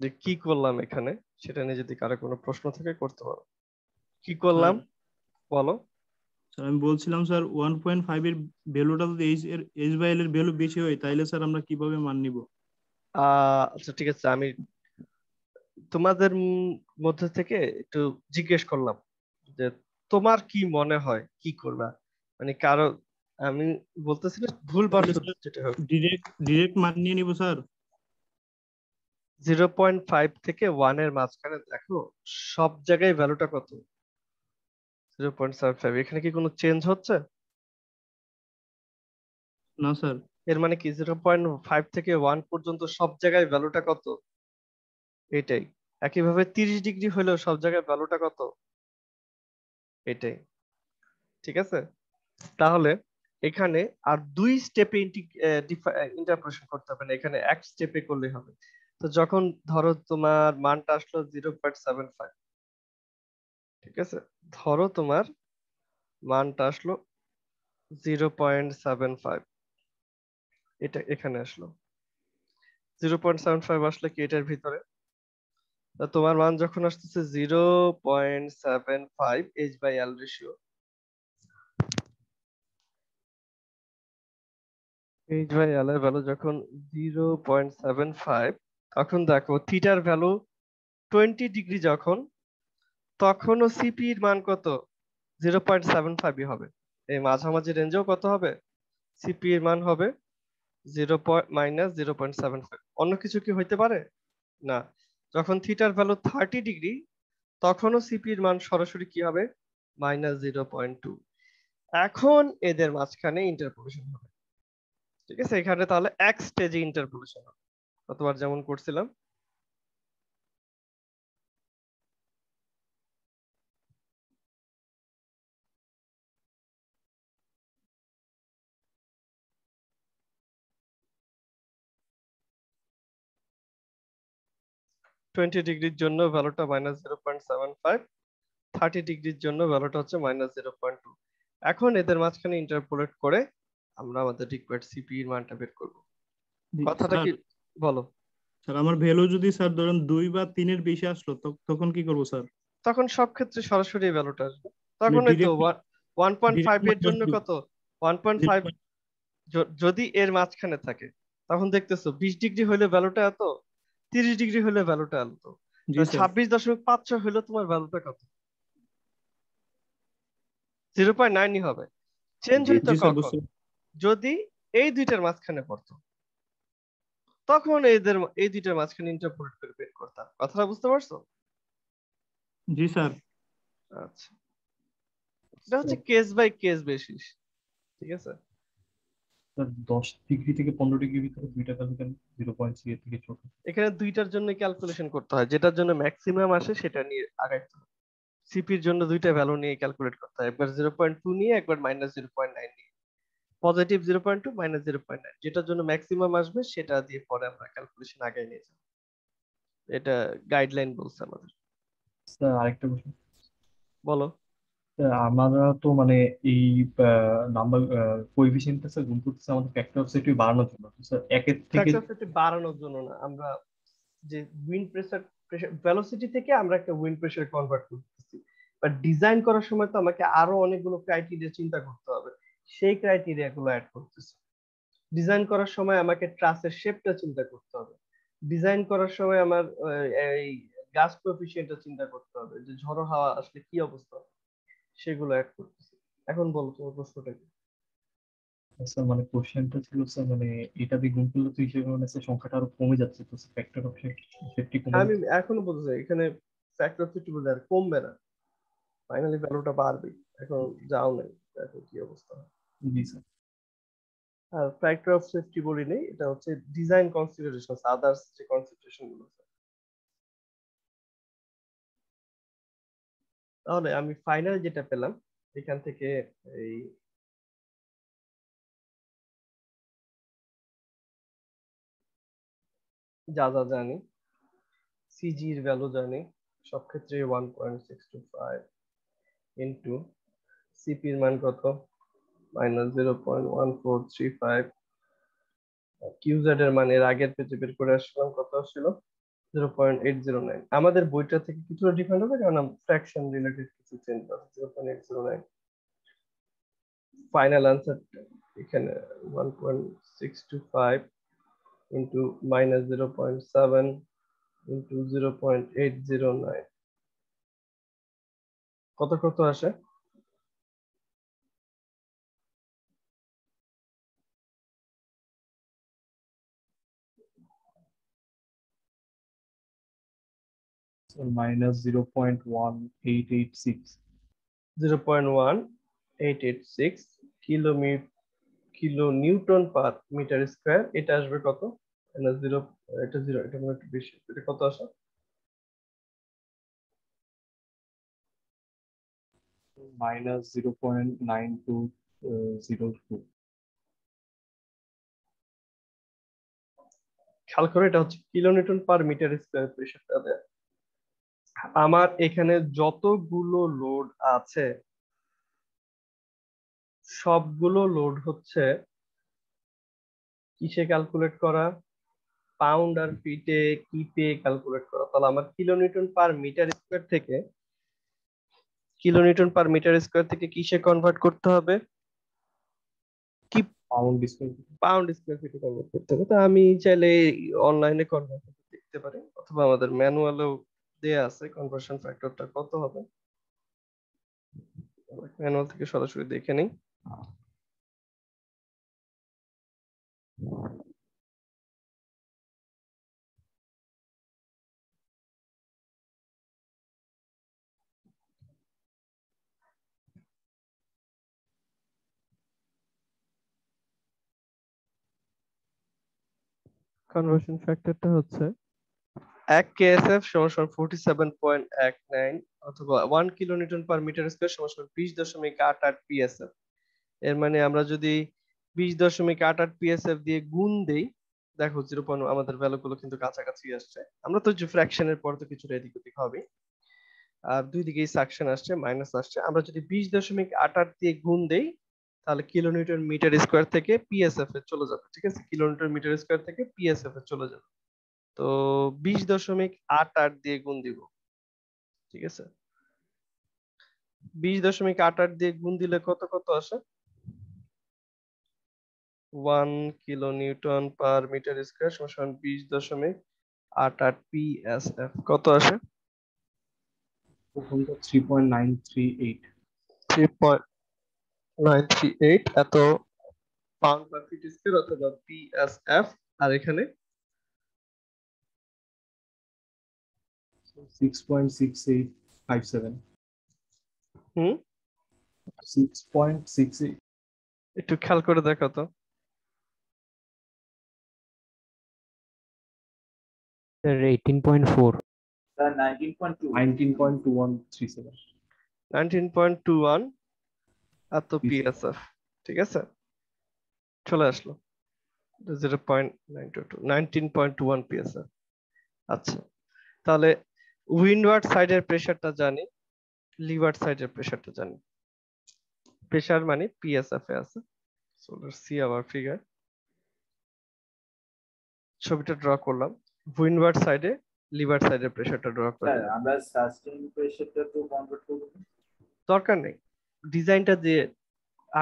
যে কি করলাম এখানে, সেটা নিয়ে যদি কারো কোনো প্রশ্ন থাকে করতে পারো। কি করলাম বলো। স্যার আমি বলছিলাম স্যার 1.5 এর ভ্যালুটা যদি h/l এর ভ্যালু বেশি হয় তাইলে স্যার আমরা কিভাবে মান নিব? আচ্ছা ঠিক আছে, আমি তোমাদের মধ্যে থেকে একটু জিজ্ঞেস করলাম যে তোমার কি মনে হয় কি করবা, মানে কারো, আমি বলতেছি না ভুল বা শুদ্ধ যেটা হোক। ডিরেক্ট মান নিয়ে নিব স্যার? 0.5 থেকে 1 এর মাঝখানে দেখো সব জায়গায় ভ্যালুটা কত? 0.75। এখানে কি কোনো চেঞ্জ হচ্ছে? না স্যার। এর মানে কি 0.5 থেকে 1 পর্যন্ত সব জায়গায় ভ্যালুটা কত? এটাই। একইভাবে 30 ডিগ্রি হলেও সব জায়গায় ভ্যালুটা কত? এটাই, ঠিক আছে। তাহলে এখানে আর দুই স্টেপে ইন্টারপ্রেশন করতে হবে না, এখানে এক স্টেপে করলে হবে। তো যখন ধরো তোমার মানটা আসলো 0.75, ঠিক আছে, ধরো তোমার মানটা আসলো 0.75, এটা এখানে আসলো 0.75 আসলে কি এটার ভিতরে, তা তোমার মান যখন আসতেছে 0.75 H/L রেশিও, H/L এর ভ্যালু যখন 0.75, তখন দেখো থিটার ভ্যালু 20 ডিগ্রি যখন, তখনও সিপি এর মান কত, 0.75 হবে। এই মাঝামাঝি রেঞ্জেও কত হবে, সিপি এর মান হবে 0.75। অন্য কিছু কি হইতে পারে না। যখন থিটার ভ্যালু 30 ডিগ্রি, তখনও সিপি এর মান সরাসরি কি হবে, -0.2। এখন এদের মাঝখানে ইন্টারপোলেশন হবে, ঠিক আছে। এখানে তাহলে এক স্টেজে ইন্টারপোলেশন হবে, কতবার যেমন করছিলাম। টোয়েন্টি ডিগ্রির জন্য ভ্যালুটা -0.75, 30 ডিগ্রির জন্য ভ্যালুটা হচ্ছে -0.2। এখন এদের মাঝখানে ইন্টারপোলেট করে আমরা আমাদের রিকোয়ার্ড সিপি এর মানটা বের করব। কথাটা স্যার কি, বলো। স্যার আমার ভ্যালু যদি স্যার ধরেন 2 বা 3 এর বেশি আসলো তখন কি করব স্যার? তখন সব ক্ষেত্রে সরাসরি এই ভ্যালুটা আসবে। তখন এই তো ডিরেক্ট 1.5 এর জন্য ডিরেক্ট কত, 1.5 যদি এর মাঝখানে থাকে, তখন দেখতেছো 20 ডিগ্রি হলে ভ্যালুটা এত, 30 ডিগ্রি হলে ভ্যালুটা এত, জি স্যার 26.56 হলে তোমার ভ্যালুটা কত, 0.9 হবে। চেঞ্জ হইতো জি স্যার কখন, বুঝতে যদি এই দুইটার মাঝখানে পড়তো, তখন এই দুইটার মাঝখানে ইন্টারপোলেট করে বের করতাম। কথাটা বুঝতে পারছো? জি স্যার আচ্ছা, এটা হচ্ছে কেস বাই কেস বেসিস, ঠিক আছে। 10 ডিগ্রি থেকে 15 ডিগ্রির ভিতরে দুইটা ভ্যালু কেন 0.3 এর থেকে ছোট? এখানে দুইটার জন্য ক্যালকুলেশন করতে হয়, যেটার জন্য ম্যাক্সিমাম আসে সেটা নিয়ে আগাইতে হয়। সিপির জন্য দুইটা ভ্যালু নিয়ে ক্যালকুলেট করতে হয়, একবার 0.2 নিয়ে, একবার -0.9 নিয়ে। পজিটিভ 0.2, -0.9, যেটার জন্য ম্যাক্সিমাম আসবে সেটা দিয়ে পরে আমরা ক্যালকুলেশন আগাই নিয়ে যাবো। এটা গাইডলাইন বলছে আমাদের। স্যার আরেকটা প্রশ্ন, বলো। আমরা তো মানে এই নাম্বার কোএফিসিয়েন্ট স্যার গুণ করতেছে আমাদের ফ্যাক্টর অফ সেফটি বাড়ানোর জন্য, তো স্যার একের থেকে ফ্যাক্টর অফ সেফটি বাড়ানোর জন্য না, আমরা যে উইন্ড প্রেসার ভেলোসিটি থেকে আমরা একটা উইন্ড প্রেসার কনভার্ট করতেছি, বাট ডিজাইন করার সময় তো আমাকে আরো অনেকগুলো ক্রাইটেরিয়া চিন্তা করতে হবে, সেই ক্রাইটেরিয়া গুলো অ্যাড করতেছি। ডিজাইন করার সময় আমাকে ট্রাসের শেপটা চিন্তা করতে হবে, ডিজাইন করার সময় আমার এই গাস কোএফিসিয়েন্টটা চিন্তা করতে হবে, যে ঝড়ো হাওয়া আসলে কি অবস্থা, সেগুলো অ্যাড করতেছি। এখন বলো তোমার প্রশ্নটা কি। স্যার মানে কোশ্চেনটা ছিল স্যার মানে এটা দিয়ে গুণ করলে তো হিসেবে মানে স্যার সংখ্যাটা আরো কমে যাচ্ছে, তো ফ্যাক্টর অফ সেফটি কমে আমি যাচ্ছে। এখনো বলতে চাই, এখানে ফ্যাক্টর অফ সেফটি বলতে আর কমবে না, ফাইনালি ভ্যালুটা বাড়বে। এখন যাও নাই, দেখো কি অবস্থা হয়। জি স্যার। আর ফ্যাক্টর অফ সেফটি বলি নেই, এটা হচ্ছে ডিজাইন কনসিডারেশন, আদার্স যে কনসিডারেশন গুলো আছে। তাহলে আমি ফাইনাল যেটা পেলাম এখান থেকে, এই যা যা জানি, সিজি এর ভ্যালু জানি, সব ক্ষেত্রে 1.625 ইন্টু সিপি এর মান কত, -0.1435, কিউজেড এর মান এর আগের পেজে বের করে আসলাম, কত ছিল 0.809। আমাদের বইটা থেকে কিছুটা ডিফারেন্ট হবে কারণ ফ্র্যাকশন রিলেটেড কিছু চেঞ্জ আছে। 0.809 ফাইনাল আনসার এখানে 1.625 ইন্টু -0.7 ইন্টু 0.809, কত কত আসে, -0.1886। 0.1886 kilo newton per metre square. এটা আসবে কত, জিরো, এটা জিরো, এটা মনে হয় একটু বেশি, এটা কত আসে, -0.9202। খেয়াল করে, এটা হচ্ছে kilo newton per metre square প্রেসারটা দেয়। আমার এখানে যতগুলো লোড আছে সবগুলো লোড হচ্ছে কিসে ক্যালকুলেট করা, পাউন্ড আর ফিটে কিপে ক্যালকুলেট করা। তাহলে আমার কিলোনিউটন পার মিটার স্কয়ার থেকে কিসে কনভার্ট করতে হবে, কি পাউন্ড স্কয়ার। পাউন্ড স্কয়ার ফিটে কনভার্ট করতে হবে। তো আমি চাইলে অনলাইনে কনভার্ট দেখতে পারি, অথবা আমাদের ম্যানুয়ালেও দেয়া আছে কনভার্সন ফ্যাক্টরটা কত হবে। ম্যানুয়াল থেকে সরাসরি দেখে নেই। কনভার্সন ফ্যাক্টরটা হচ্ছে 1 কেএসএফ সমান 47.19 অথবা 1 কিলোনিউটন পার মিটার স্কয়ার সমান 20.88 পিএসএফ। এর মানে আমরা যদি 20.88 পিএসএফ দিয়ে গুণ দেই, দেখো 0. আমাদের ভ্যালু গুলো কিন্তু কাছাকাছি আসছে। আমরা তো যে ফ্র্যাকশনের পর তো কিছুটা এদিক ওদিক হবে, আর দুই দিকেই সাকশন আসছে, মাইনাস আসছে। আমরা যদি 20.88 দিয়ে গুণ দেই তাহলে কিলোনিউটন মিটার স্কয়ার থেকে পিএসএফ এ চলে যাবে। ঠিক আছে, কিলোমিটার মিটার স্কয়ার থেকে পিএসএফ এ চলে যাবে। তো 20.88 দিয়ে গুণ দিব। ঠিক আছে, 20.88 দিয়ে গুণ দিলে কত কত আসে, 1 কিলোনিউটন পার মিটার স্কয়ার সমান 20.88 পিএসএফ। কত আসে? ওখানটা 3.938। 3.938 এত পাউন্ড পার ফিট স্কয়ার অথবা পিএসএফ। আর এখানে 6.6857। হুম 6.68। একটু খেয়াল করে দেখো তো। Sir, 18.4. স্যার 19.2 19.2137। 19.21 এত পিএসএফ। ঠিক আছে, চলে আসলো 19.21 পিএসএফ। আচ্ছা, তাহলে উইন্ডওয়ার্ড সাইডের প্রেসারটা জানি, লিওয়ার্ড সাইডের প্রেসারটা জানি। প্রেসার মানে পিএসএফ এ আছে। So let's see our figure. ছবিটা ড্র করলাম, উইন্ডওয়ার্ড সাইডে লিওয়ার্ড সাইডের প্রেসারটা ড্র করে স্যার দিলাম। আমরা সাস্টেইন প্রেসারটা তো কনভার্ট করব না? দরকার নেই, ডিজাইনটা দিয়ে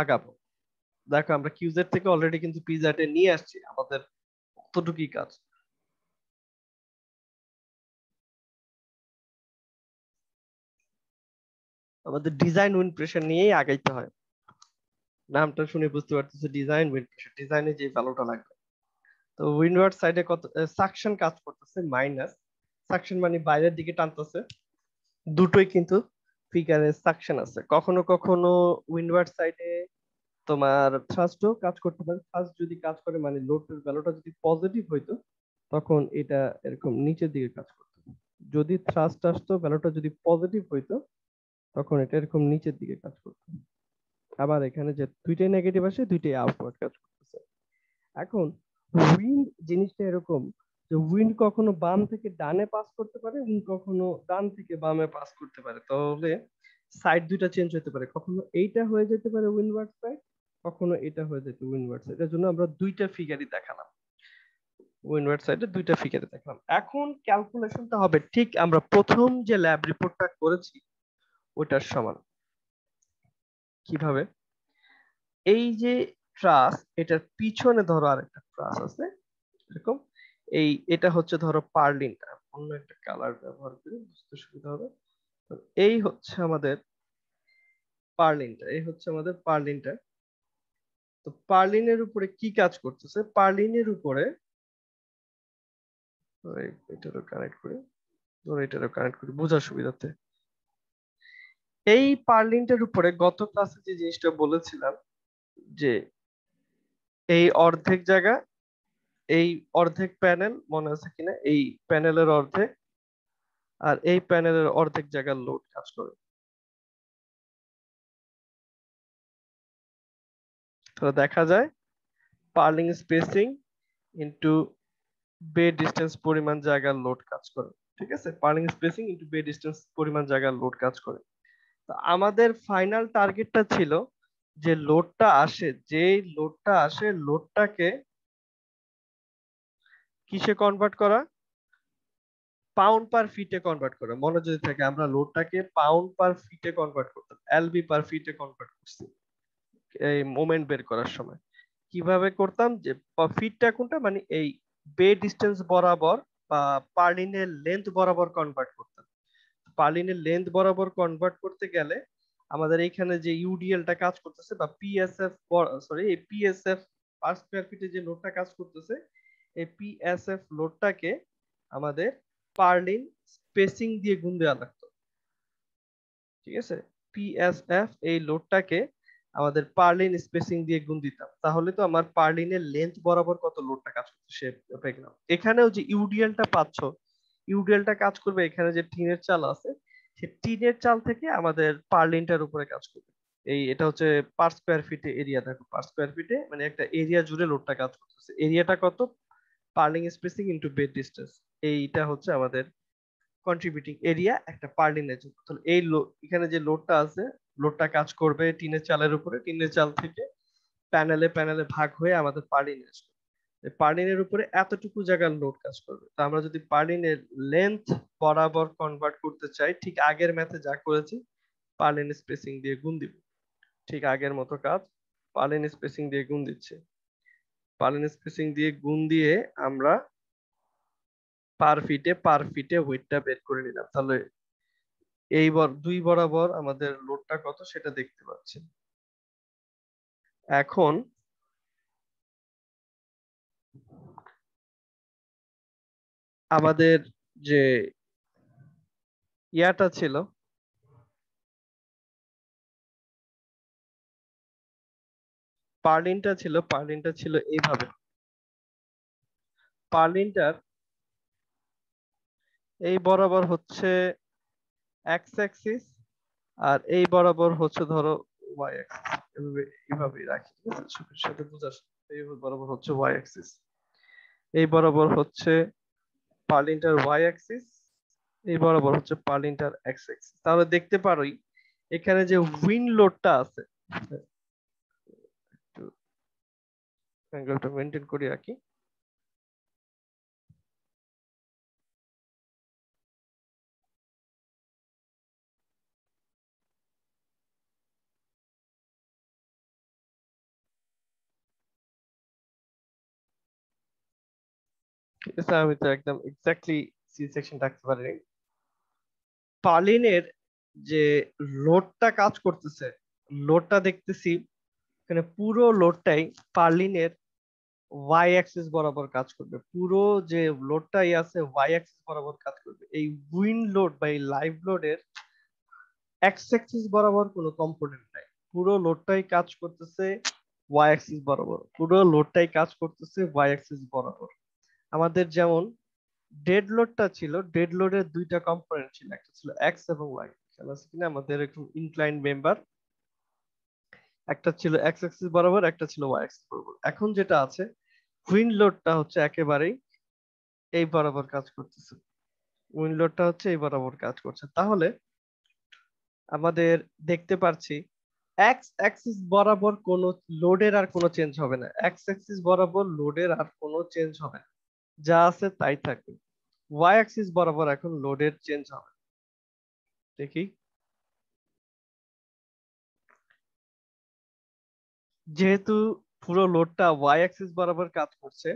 আগাবো। দেখো আমরা কিউজেড থেকে অলরেডি কিন্তু পিজাটে নিয়ে আসছি, আমাদের কতটুকুই কাজ। আমাদের ডিজাইন উইন্ড প্রেসার নিয়েই আগাইতে হয়। নামটা শুনে বুঝতে পারতেছে ডিজাইন উইন্ড প্রেসার, ডিজাইনে যে ভ্যালুটা লাগবে। তো উইন্ডওয়ার্ড সাইডে কত সাকশন কাজ করতেছে, মাইনাস। সাকশন মানে বাইরের দিকে টানতেছে। দুটোই কিন্তু ফিগারে সাকশন আছে। কখনো কখনো উইন্ডওয়ার্ড সাইডে তোমার থ্রাস্টও কাজ করতে পারে। থ্রাস্ট যদি কাজ করে মানে লোডের ভ্যালুটা যদি পজিটিভ হইতো তখন এটা এরকম নিচের দিকে কাজ করতো। যদি থ্রাস্ট আসতো ভ্যালুটা যদি পজিটিভ হইতো তখন এটা এরকম নিচের দিকে কাজ করতো। আবার এখানে যে দুইটাই নেগেটিভ আসে, দুইটাই আপওয়ার্ড কাজ করতেছে। এখন উইন্ড জিনিসটা এরকম যে উইন্ড কখনো বাম থেকে ডানে পাস করতে পারে, উইন্ড কখনো ডান থেকে বামে পাস করতে পারে। তাহলে সাইড দুইটা চেঞ্জ হতে পারে, কখনো এইটা হয়ে যেতে পারে উইন্ডওয়ার্ড সাইড, কখনো এটা হয়ে যেতে উইন্ডওয়ার্ড সাইড। এর জন্য আমরা দুইটা ফিগারই দেখালাম, উইন্ডওয়ার্ড সাইডে দুইটা ফিগারে দেখালাম। এখন ক্যালকুলেশনটা হবে ঠিক আমরা প্রথম যে ল্যাব রিপোর্টটা করেছি ওটার সমান। কিভাবে? এই যে ট্রাস, এটার পিছনে ধরো আরেকটা ট্রাস আছে এরকম। এটা হচ্ছে ধরো পার্লিনটা, অন্য একটা কালার ব্যবহার করে বুঝতে সুবিধা হবে। তো এই হচ্ছে আমাদের পার্লিনটা। তো পার্লিনের উপরে কি কাজ করতেছে? পার্লিনের উপরে এটারও কানেক্ট করি, ধরো এটারও কানেক্ট করি বোঝার সুবিধাতে। এই পার্লিনটার উপরে গত ক্লাসে যে জিনিসটা বলেছিলাম যে এই অর্ধেক জায়গা, এই অর্ধেক প্যানেল মনে আছে কিনা, এই প্যানেলের অর্ধেক আর এই প্যানেলের অর্ধেক জায়গার লোড কাজ করে। তো দেখা যায় পার্লিং স্পেসিং ইনটু বে ডিসটেন্স পরিমাণ জায়গার লোড কাজ করে। ঠিক আছে, পার্লিং স্পেসিং ইনটু বে ডিসটেন্স পরিমাণ জায়গার লোড কাজ করে। তো আমাদের ফাইনাল টার্গেটটা ছিল যে লোডটা আসে, লোডটাকে কিসে কনভার্ট করা, পাউন্ড পার ফিটে কনভার্ট করা। মনে যদি থাকে আমরা লোডটাকে পাউন্ড পার ফিটে কনভার্ট করতাম, এলবি পার ফিটে কনভার্ট করছি এই মোমেন্ট বের করার সময়। কিভাবে করতাম, যে ফিটটা কোনটা, মানে এই বে ডিস্টেন্স বরাবর বা পার্লিনের লেন্থ বরাবর কনভার্ট করতাম। পার্লিনের লেন্থ বরাবর কনভার্ট করতে গেলে আমাদের এইখানে যে ইউডিএলটা কাজ করতেছে বা পিএসএফ, সরি এই পিএসএফ পার স্কয়ার ফিটে যে লোডটা কাজ করতেছে, এই পিএসএফ লোডটাকে আমাদের পার্লিন স্পেসিং দিয়ে গুণ দেওয়া লাগতো। ঠিক আছে, পিএসএফ এই লোডটাকে আমাদের পার্লিন স্পেসিং দিয়ে গুণ দিতাম, তাহলে তো আমার পার্লিনের লেন্থ বরাবর কত লোডটা কাজ করছে সে পেলাম। এখানেও যে ইউডিএলটা পাচ্ছ, ইউডিএলটা কাজ করবে এখানে যে টিনের চাল আছে, সে টিনের চাল থেকে আমাদের পার্লিনটার উপরে কাজ করবে। এটা হচ্ছে পার স্কয়ার ফিটে এরিয়া, দেখো পার স্কয়ার ফিটে মানে একটা এরিয়া জুড়ে লোডটা কাজ করতেছে। এরিয়াটা কত, purlin spacing into bed distance, এইটা হচ্ছে আমাদের কন্ট্রিবিউটিং এরিয়া একটা পার্লিনের জন্য। তাহলে এখানে যে লোডটা আছে, লোডটা কাজ করবে টিনের চালের উপরে, টিনের চাল থেকে প্যানেলে প্যানেলে ভাগ হয়ে আমাদের পার্লিনে আসবে। পার্লিনের উপরে এতটুকু জায়গার লোড কাজ করবে। তো আমরা যদি পার্লিনের লেন্থ বরাবর কনভার্ট করতে চাই, ঠিক আগের ম্যাথে যা করেছি পার্লিন স্পেসিং দিয়ে গুণ দিব, ঠিক আগের মতো কাজ, পার্লিন স্পেসিং দিয়ে গুণ দিচ্ছে। পার্লিন স্পেসিং দিয়ে গুণ দিয়ে আমরা পার ফিটে ওয়েটটা বের করে নিলাম। তাহলে এই দুই বরাবর আমাদের লোডটা কত সেটা দেখতে পাচ্ছি। এখন আমাদের যে ইয়াটা ছিল, পার্লিনটা ছিল এইভাবে। পার্লিনটার এই বরাবর হচ্ছে এক্স অ্যাক্সিস, আর এই বরাবর হচ্ছে ধরো ওয়াই অ্যাক্সিস। এইভাবেই রাখি, ঠিক আছে, ছবির সাথে বোঝার, এই বরাবর হচ্ছে ওয়াই অ্যাক্সিস, এই বরাবর হচ্ছে পার্লিনটার ওয়াই অ্যাক্সিস, এই বরাবর হচ্ছে পার্লিনটার এক্স অ্যাক্সিস। তাহলে দেখতে পারোই এখানে যে উইন্ড লোডটা আছে, একটু অ্যাঙ্গেলটা মেনটেন করে রাখি। ঠিক আছে, আমি তো একদম এক্স্যাক্টলি সি সেকশন রাখতে পারিনি। পার্লিনের যে লোডটা কাজ করতেছে, লোডটা দেখতেছি এখানে পুরো লোডটাই পার্লিনের ওয়াই অ্যাক্সিস বরাবর কাজ করবে। পুরো যে লোডটাই আছে ওয়াই অ্যাক্সিস বরাবর কাজ করবে। এই উইন্ড লোড বা এই লাইভ লোডের এক্স অ্যাক্সিস বরাবর কোনো কম্পোনেন্ট নাই, পুরো লোডটাই কাজ করতেছে ওয়াই অ্যাক্সিস বরাবর, পুরো লোডটাই কাজ করতেছে ওয়াই অ্যাক্সিস বরাবর। আমাদের যেমন ডেড লোডটা ছিল, ডেড লোডের দুইটা কম্পোনেন্ট ছিল, একটা ছিল এক্স এবং ওয়াই, খেয়াল আছে কিনা, আমাদের একটু ইনক্লাইন মেম্বার, একটা ছিল এক্স অ্যাক্সিস বরাবর, একটা ছিল ওয়াই অ্যাক্সিস বরাবর। এখন যেটা আছে উইন্ড লোডটা হচ্ছে একেবারেই এই বরাবর কাজ করতেছে, উইন্ড লোডটা হচ্ছে এই বরাবর কাজ করছে। তাহলে আমাদের দেখতে পাচ্ছি এক্স অ্যাক্সিস বরাবর কোনো লোডের আর কোনো চেঞ্জ হবে না, এক্স অ্যাক্সিস বরাবর লোডের আর কোনো চেঞ্জ হবে না, যা আছে তাই থাকবে। ওয়াই অ্যাক্সিস বরাবর এখন লোডের চেঞ্জ হবে, দেখি। যেহেতু পুরো লোডটা ওয়াই অ্যাক্সিস বরাবর কাজ করছে,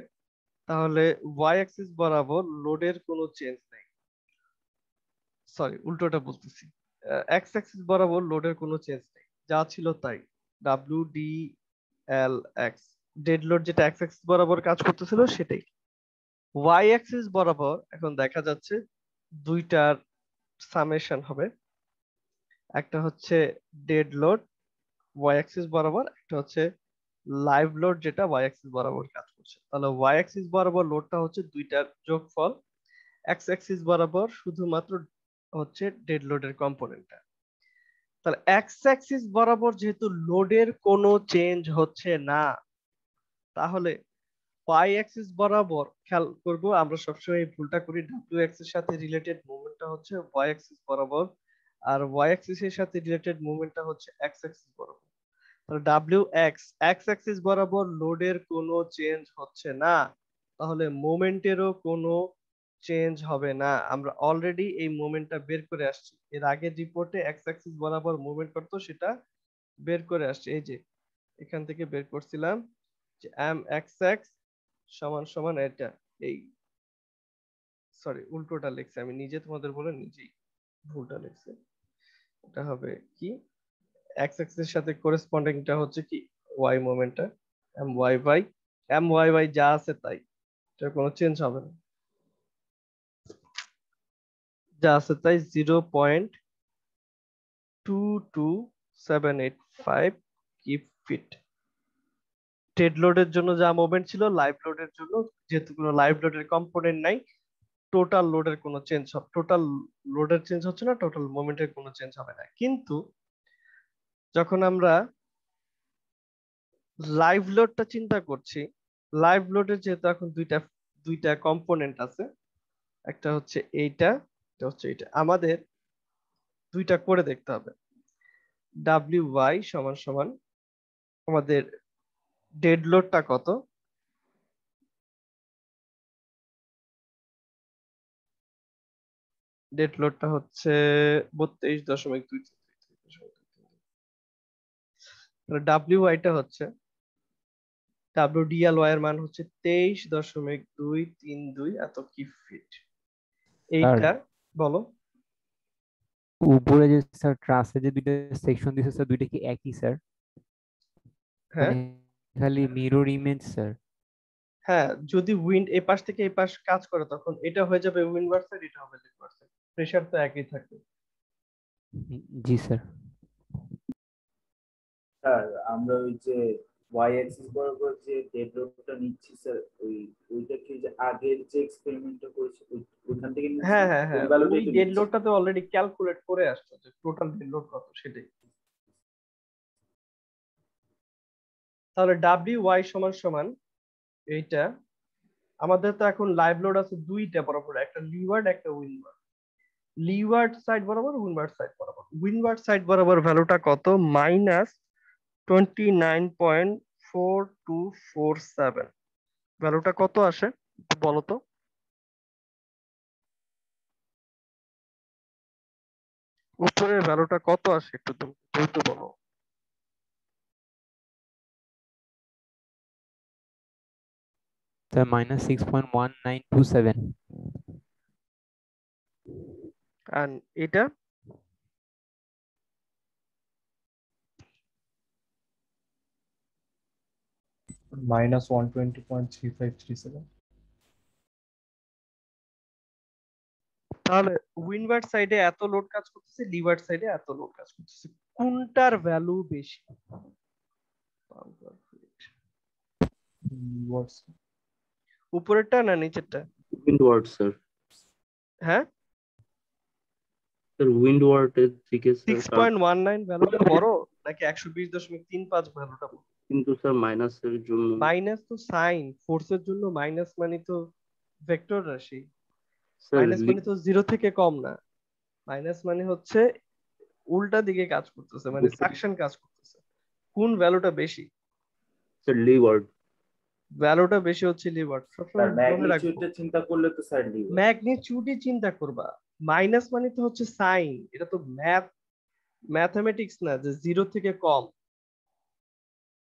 তাহলে ওয়াই অ্যাক্সিস বরাবর লোডের কোনো চেঞ্জ নেই, সরি উল্টোটা বলতেছি, এক্স অ্যাক্সিস বরাবর লোডের কোনো চেঞ্জ নেই, যা ছিল তাই, W D L X, dead load যেটা এক্স অ্যাক্সিস বরাবর কাজ করতেছিল সেটাই। ওয়াই অ্যাক্সিস বরাবর এখন দেখা যাচ্ছে দুইটার সামেশন হবে, একটা হচ্ছে ডেড লোড ওয়াই অ্যাক্সিস বরাবর, একটা হচ্ছে লাইভ লোড যেটা ওয়াই অ্যাক্সিস বরাবর কাজ করছে। তাহলে ওয়াই অ্যাক্সিস বরাবর লোডটা হচ্ছে দুইটার যোগফল, এক্স অ্যাক্সিস বরাবর শুধুমাত্র হচ্ছে ডেড লোডের কম্পোনেন্টটা। তাহলে এক্স অ্যাক্সিস বরাবর যেহেতু লোডের কোনো চেঞ্জ হচ্ছে না, তাহলে ওয়াই অ্যাক্সিস বরাবর খেয়াল করব, আমরা সবসময় এই ভুলটা করি, ডাব্লিউ অ্যাক্সিস সাথে রিলেটেড মুভমেন্টটা হচ্ছে ওয়াই অ্যাক্সিস বরাবর, আর ওয়াই অ্যাক্সিস এর সাথে রিলেটেড মুভমেন্টটা হচ্ছে এক্স অ্যাক্সিস বরাবর। ডাব্লিউ এক্স অ্যাক্সিস বরাবর লোডের কোনো চেঞ্জ হচ্ছে না, তাহলে মোমেন্টেরও কোনো চেঞ্জ হবে না। আমরা অলরেডি এই মোমেন্টটা বের করে আসছি, এর আগের রিপোর্টে এক্স অ্যাক্সিস বরাবর মুভমেন্ট করতো সেটা বের করে আসছি। এই যে এখান থেকে বের করছিলাম যে এম এক্স এক্স সমান সমান এটা, এই সরি উল্টোটা লিখছি আমি নিজে, তোমাদের বলে নিজেই ভুলটা লিখছি। এটা হবে কি এক্স অ্যাক্সিস এর সাথে করেসপন্ডিংটা হচ্ছে কি ওয়াই মোমেন্টটা, এম ওয়াই বাই যা আছে তাই, এটা কোনো চেঞ্জ হবে না, যা আছে তাই 0.22785 কিপ ফিট। ডেড লোডের জন্য যা মুভমেন্ট ছিল লাইভ লোডের জন্য যেহেতু কোনো লাইভ লোডের কম্পোনেন্ট নাই, টোটাল লোডের কোনো চেঞ্জ হবে, টোটাল লোডের চেঞ্জ হচ্ছে না, টোটাল মোমেন্টের কোনো চেঞ্জ হবে না। কিন্তু যখন আমরা লাইভ লোডটা চিন্তা করছি, লাইভ লোডের যেহেতু এখন দুইটা কম্পোনেন্ট আছে, একটা হচ্ছে এইটা, একটা হচ্ছে এইটা, আমাদের দুইটা করে দেখতে হবে। ডাব্লিউ ওয়াই সমান সমান আমাদের ডেড লোডটা কত, ডেড লোডটা হচ্ছে 32.2, ডাব্লিউ ওয়াইটা হচ্ছে WDLY এর মান হচ্ছে 23.232 এত কি ফিট। এইটা বলো উপরে যে স্যার ট্রাসে যে দুইটা সেকশন দিছে স্যার, দুইটা কি একই স্যার? হ্যাঁ খালি মিরর ইমেজ স্যার? হ্যাঁ, যদি উইন্ড এই পাশ থেকে এই পাশ কাজ করে তখন এটা হয়ে যাবে উইন্ডওয়ার্ড সাইড, এটা হবে লিডওয়ার্ড সাইড, প্রেসার তো একই থাকবে। জি স্যার। স্যার আমরা ওই যে ওয়াই অ্যাক্সিস বরাবর যে ডেড লোডটা নিচ্ছি স্যার, ওইটা কি যে আগের যে এক্সপেরিমেন্টটা করেছি ওইখান থেকে নিচ্ছি? হ্যাঁ হ্যাঁ হ্যাঁ, ওই ভ্যালুটাই ওই তো ডেড নিচ্ছি। লোডটা তো অলরেডি ক্যালকুলেট করে আসছে যে টোটাল ডেড লোড কত সেটাই। তাহলে WY সমান সমান এইটা, আমাদের তো এখন লাইভ লোড আছে দুইটা বরাবর, একটা লিওয়ার্ড একটা উইন্ডওয়ার্ড। লিওয়ার্ড সাইড বরাবর উইন্ডওয়ার্ড সাইড বরাবর, উইন্ডওয়ার্ড সাইড বরাবর ভ্যালুটা কত, -29.4247। ভ্যালুটা কত আসে বলো তো? উপরের ভ্যালুটা কত আসে একটু তুমি দ্রুত বলো। স্যার -6.1927। and এটা -120.3537। তাহলে উইন্ডওয়ার্ড সাইডে এত লোড কাজ করতেছে, লিওয়ার্ড সাইডে এত লোড কাজ করতেছে, কোনটার ভ্যালু বেশি? উপরেরটা না নিচেরটা? Windward sir. হ্যাঁ স্যার উইন্ডওয়ার্ড এর দিকে স্যার, 6.19 ভ্যালুটা বড় নাকি 120.35 ভ্যালুটা বড়? কিন্তু স্যার মাইনাসের জন্য। মাইনাস তো সাইন, ফোর্সের জন্য মাইনাস মানে তো ভেক্টর রাশি, স্যার মাইনাস মানে তো জিরো থেকে কম না, মাইনাস মানে হচ্ছে উল্টা দিকে কাজ করতেছে, মানে সাকশন কাজ করতেছে। কোন ভ্যালুটা বেশি? Sir leeward. ভ্যালুটা বেশি হচ্ছে লিভার, সবসময় স্যার মনে রাখবো। ম্যাগনিটিউডটা চিন্তা করলে তো স্যার লিভার। ম্যাগনিটিউডই চিন্তা করবা, মাইনাস মানে তো হচ্ছে সাইন, এটা তো ম্যাথমেটিক্স না যে জিরো থেকে কম,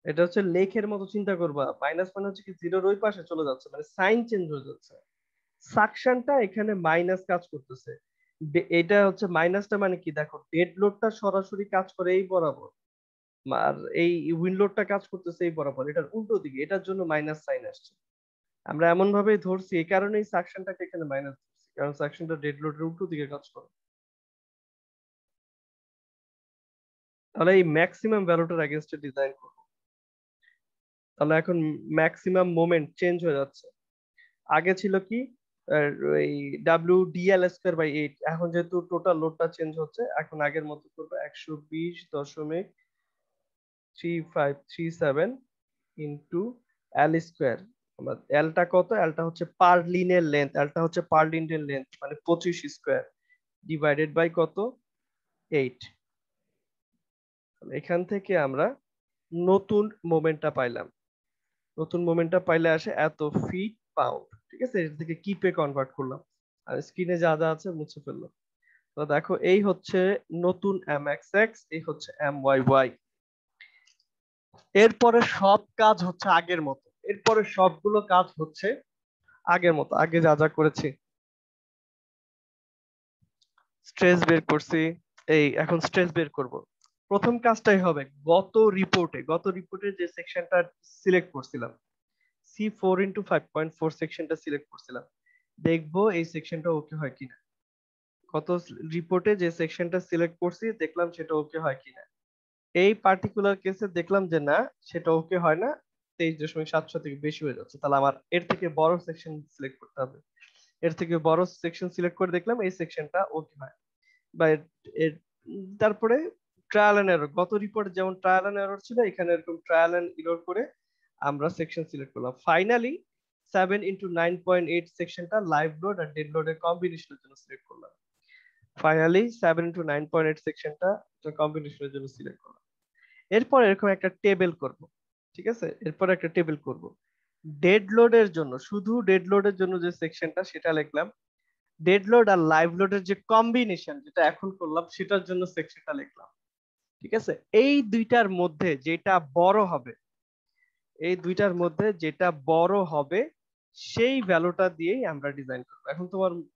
এটা হচ্ছে লেখের মতো চিন্তা করবা। মাইনাস মানে হচ্ছে কি জিরোর ওই পাশে চলে যাচ্ছে, মানে সাইন চেঞ্জ হয়ে যাচ্ছে, সাকশনটা এখানে মাইনাস কাজ করতেছে। এটা হচ্ছে মাইনাসটা মানে কি, দেখো ডেড লোডটা সরাসরি কাজ করে এই বরাবর, আর এই উইন্ড লোডটা কাজ করতেছে এই বরাবর, এটার উল্টো দিকে, এটার জন্য মাইনাস সাইন আসছে। আমরা এমন ভাবে ধরছি, এই কারণেই সাকশনটাকে এখানে মাইনাস ধরছি, কারণ সাকশনটা ডেড লোডের উল্টো দিকে কাজ করে। তাহলে এই ম্যাক্সিমাম ভ্যালুটার এগেইনস্টে ডিজাইন করব। তাহলে এখন ম্যাক্সিমাম মোমেন্ট চেঞ্জ হয়ে যাচ্ছে, আগে ছিল কি এই WDL²/8, এখন যেহেতু টোটাল লোডটা চেঞ্জ হচ্ছে, এখন আগের মতো করবে 120.3537 ইনটু L²। এলটা কত, এলটা হচ্ছে পারলিনের লেন্থ, এলটা হচ্ছে পারলিনের লেন্থ মানে 25² ডিভাইডেড বাই কত, 8। এখান থেকে আমরা নতুন মোমেন্টটা পাইলাম, নতুন মোমেন্টটা পাইলে আসে এত ফিট পাউন্ড, ঠিক আছে, এর থেকে কিপে কনভার্ট করলাম আর স্ক্রিনে যা যা আছে মুছে ফেললাম। তো দেখো এই হচ্ছে নতুন mxx, এই হচ্ছে myy। এরপরে সব কাজ হচ্ছে আগের মতো, এরপরে সবগুলো কাজ হচ্ছে আগের মতো, আগে যা যা করেছি। স্ট্রেস বের করছি, এই এখন স্ট্রেস বের করব। প্রথম কাজটাই হবে গত রিপোর্টে যে সেকশনটা সিলেক্ট করছিলাম, C4x5.4 সেকশনটা সিলেক্ট করছিলাম, দেখবো এই সেকশনটা ওকে হয় কিনা। গত রিপোর্টে যে সেকশনটা সিলেক্ট করছি দেখলাম সেটা ওকে হয় কিনা। এই পার্টিকুলার কেসে দেখলাম যে না, সেটা ওকে হয় না, 23.700 থেকে বেশি হয়ে যাচ্ছে, তাহলে আমার এর থেকে বড় সেকশন সিলেক্ট করতে হবে। এর থেকে বড় সেকশন সিলেক্ট করে দেখলাম এই সেকশনটা ওকে হয়, বা তারপরে ট্রায়াল এন্ড এরর, গত রিপোর্ট যেমন ট্রায়াল এন্ড এরর ছিল, এখানে এরকম ট্রায়াল এন্ড এরর করে আমরা সেকশন সিলেক্ট করলাম। ফাইনালি 7x9.8 সেকশনটা লাইভ লোড আর ডেড লোডের কম্বিনেশনের জন্য সিলেক্ট করলাম। ফাইনালি 7x9.8 সেকশনটা কম্বিনেশনের জন্য সিলেক্ট করলাম। এরপর এরকম একটা টেবিল করব, ঠিক আছে, এরপর একটা টেবিল করব ডেড লোডের জন্য, শুধু ডেড লোডের জন্য যে সেকশনটা সেটা লিখলাম, ডেড লোড আর লাইভ লোডের যে কম্বিনেশন যেটা এখন করলাম সেটার জন্য সেকশনটা লিখলাম, ঠিক আছে। এই দুইটার মধ্যে যেটা বড় হবে, এই দুইটার মধ্যে যেটা বড় হবে সেই ভ্যালুটা দিয়েই আমরা ডিজাইন করব। এখন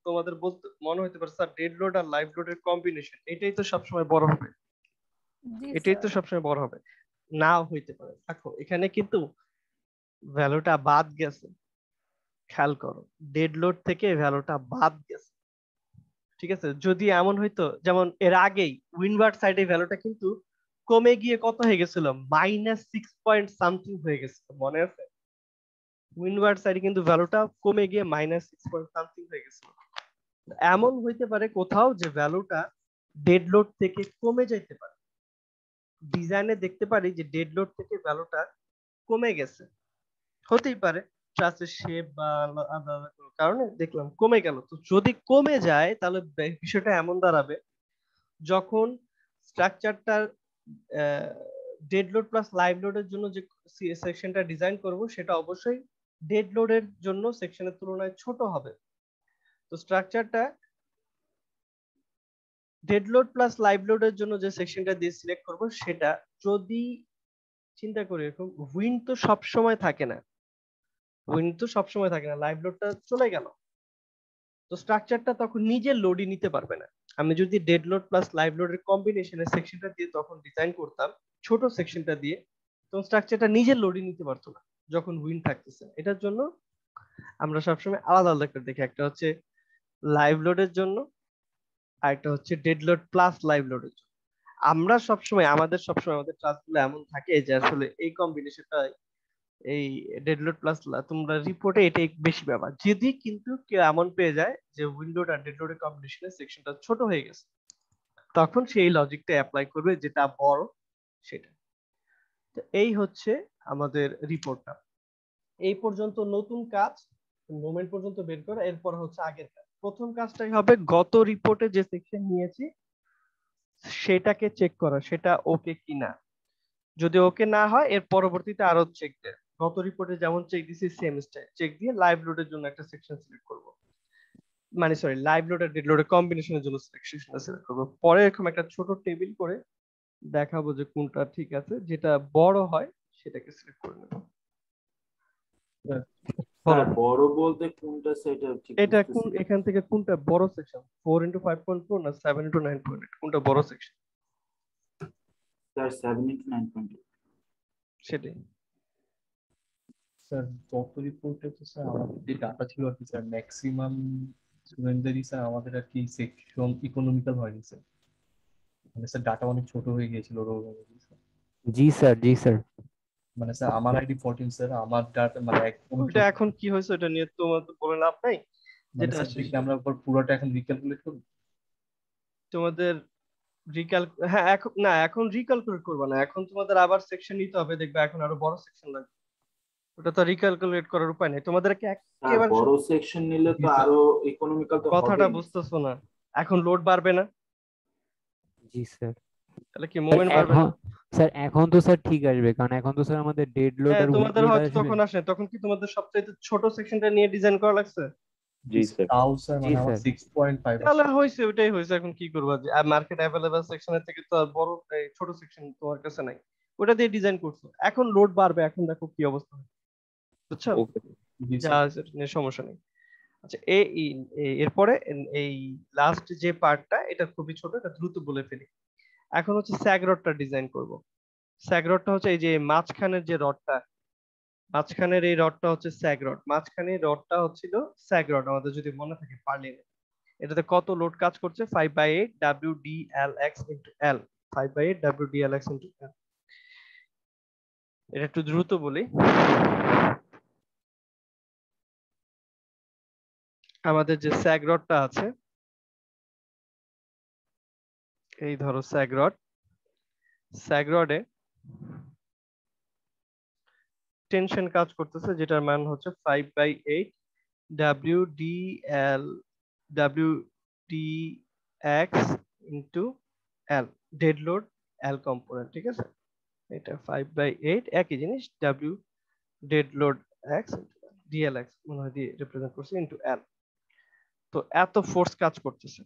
তোমাদের বলতে মনে হতে পারে স্যার ডেড লোড আর লাইভ লোডের কম্বিনেশন এটাই তো সবসময় বড় হবে, জি এটাই তো স্যার। সবসময় বড় হবে। নাও হইতে পারে, দেখো এখানে কিন্তু ভ্যালুটা বাদ গেছে, খেয়াল করো, ডেড লোড থেকে ভ্যালুটা বাদ গেছে, ঠিক আছে। যদি এমন হইতো যেমন এর আগেই উইন্ডওয়ার্ড সাইডে ভ্যালুটা কিন্তু কমে গিয়ে কত হয়ে গেছিল, -6 পয়েন্ট সামথিং হয়ে গেছিল, মনে আছে? উইন্ডওয়ার্ড সাইডে কিন্তু ভ্যালুটা কমে গিয়ে -6 পয়েন্ট সামথিং হয়ে গেছিল। এমন হইতে পারে কোথাও যে ভ্যালুটা ডেড লোড থেকে কমে যাইতে পারে, ডিজাইনে দেখতে পারি যে ডেড লোড থেকে ভ্যালুটা কমে গেছে, হতেই পারে ট্রাসের শেপ বা আলাদা কোনো কারণে দেখলাম কমে গেল। তো যদি কমে যায় তাহলে বিষয়টা এমন দাঁড়াবে, যখন স্ট্রাকচারটার ডেড লোড প্লাস লাইভ লোডের জন্য যে সেকশনটা ডিজাইন করব সেটা অবশ্যই ডেড লোডের জন্য সেকশনের তুলনায় ছোট হবে। তো স্ট্রাকচারটা ডেড লোড প্লাস লাইভ লোডের জন্য যে সেকশনটা দিয়ে সিলেক্ট করব সেটা, যদি চিন্তা করি এরকম, উইন্ড তো সব সময় থাকে না, লাইভ লোডটা চলে গেল, তো স্ট্রাকচারটা তখন নিজে লোডই নিতে পারবে না। আমি যদি ডেড লোড প্লাস লাইভ লোডের কম্বিনেশনের সেকশনটা দিয়ে তখন ডিজাইন করতাম, ছোট সেকশনটা দিয়ে, তখন স্ট্রাকচারটা নিজে লোডই নিতে পারতো না যখন উইন্ড থাকতেছে। এটার জন্য আমরা সবসময় আলাদা আলাদা করে দেখি, একটা হচ্ছে লাইভ লোডের জন্য আর একটা হচ্ছে ডেড লোড প্লাস লাইভ লোডের জন্য। আমাদের সবসময় আমাদের ক্লাসগুলো এমন থাকে যে আসলে এই কম্বিনেশনটা, এই ডেড লোড প্লাস, তোমরা রিপোর্টে এটাই বেশি ব্যাপার। যদি কিন্তু কেউ এমন পেয়ে যায় যে উইন্ডোড আর ডেড লোডের কম্বিনেশনে সেকশনটা ছোট হয়ে গেছে, তখন সেই লজিকটা অ্যাপ্লাই করবে যেটা বড় সেটা। তো এই হচ্ছে আমাদের রিপোর্টটা। এই পর্যন্ত নতুন কাজ, মোমেন্ট পর্যন্ত বের করা, এরপর হচ্ছে আগের কাজ। প্রথম কাজটাই হবে গত রিপোর্টে যে সেকশন নিয়েছি সেটাকে চেক করা, সেটা ওকে কিনা। যদি ওকে না হয় এর পরবর্তীতে আরো চেক দেয়, গত রিপোর্টে যেমন চেক দিছি সেম স্টাইল চেক দিয়ে লাইভ লোডের জন্য একটা সেকশন সিলেক্ট করব, মানে সরি লাইভ লোড আর ডেড লোডের কম্বিনেশনের জন্য সেকশনটা সিলেক্ট করব। পরে এরকম একটা ছোট টেবিল করে দেখাবো যে কোনটা ঠিক আছে, যেটা বড় হয় সেটাকে সিলেক্ট করে নেব। স্যার বড় বলতে কোনটা সেটা ঠিক এটা বুঝতেছি না। এখান থেকে কোনটা বড় সেকশন, 4x5.4 না 7x9.8, কোনটা বড় সেকশন? Sir 7x9.8। সেটাই। স্যার গত রিপোর্টে তো স্যার আমাদের যে ডাটা ছিল আর কি স্যার, ম্যাক্সিমাম স্টুডেন্টদেরই স্যার আমাদের আর কি সেকশন ইকোনমিক্যাল হয়নি স্যার, মানে স্যার ডাটা অনেক ছোট হয়ে গিয়েছিল রোল অনুযায়ী স্যার। জি স্যার, জি স্যার। মানে স্যার আমার আইডি 14 স্যার, আমার ডাটা মানে একদম ওইটা ছোট। এখন কি হয়েছে ওটা নিয়ে তোমার তো বলে লাভ নাই, মানে যেটা স্যার আসছে দেখি আমরা আবার পুরোটা এখন রিক্যালকুলেট করি। তোমাদের হ্যাঁ এখন না, এখন রিক্যালকুলেট করবে না, এখন তোমাদের আবার সেকশন নিতে হবে, দেখবে এখন আরো বড় সেকশন লাগবে, ওটা তো রিক্যালকুলেট করার উপায় নেই তোমাদেরকে স্যার একেবারে। বড় সেকশন নিলে জি তো স্যার। আরো ইকোনমিক্যাল তো কথাটা হবেই। বুঝতেছো না, এখন লোড বাড়বে না, জি স্যার। তাহলে কি মোমেন্ট বাড়বে না? এখন স্যার এখন তো স্যার ঠিক আসবে, কারণ এখন তো স্যার আমাদের ডেড লোড হ্যাঁ, আর উইন্ড তোমাদের লোড হয়তো আসবে। তখন আসে, তখন কি তোমাদের সবচেয়ে ছোট সেকশনটা নিয়ে ডিজাইন করা লাগছে? জি স্যার। তাও স্যার জি মানে আমার স্যার। 6.5 তাহলে আসছে। হয়েছে, ওইটাই হয়েছে। এখন কি করবা, যে মার্কেট অ্যাভেলেবল সেকশনের থেকে তো আর বড় এই ছোট সেকশন তোমার কাছে নাই, ওটা দিয়ে ডিজাইন করছো। এখন লোড বাড়বে, এখন দেখো কি অবস্থা হয়, বুঝছো? ওকে। জি যা স্যার। আছে এটা নিয়ে সমস্যা নেই। আচ্ছা, এরপরে এই লাস্ট যে পার্টটা, এটা খুবই ছোট, এটা দ্রুত বলে ফেলি। এখন হচ্ছে স্যাগ রডটা ডিজাইন করব। স্যাগ রডটা হচ্ছে এই যে মাঝখানের যে রডটা, মাঝখানের এই রডটা হচ্ছে স্যাগ রড। মাঝখানে রডটা হচ্ছিল স্যাগ রড, আমাদের যদি মনে থাকে পারলিনে। এটাতে কত লোড কাজ করছে? 5/8 WDLX into L। 5/8 WDLX into L। এটা একটু দ্রুত বলি। আমাদের যে স্যাগ রডটা আছে, এই ধরো স্যাগ রড, স্যাগ রডে টেনশন কাজ করতেছে, যেটার মান হচ্ছে 5/8 WDL WDX into L। Dead load L component, ঠিক আছে? এটা 5/8 একই জিনিস, W dead load X DLX মনে হয় দিয়ে রিপ্রেজেন্ট করছে ইন্টু L। তো এত ফোর্স কাজ করতেছে।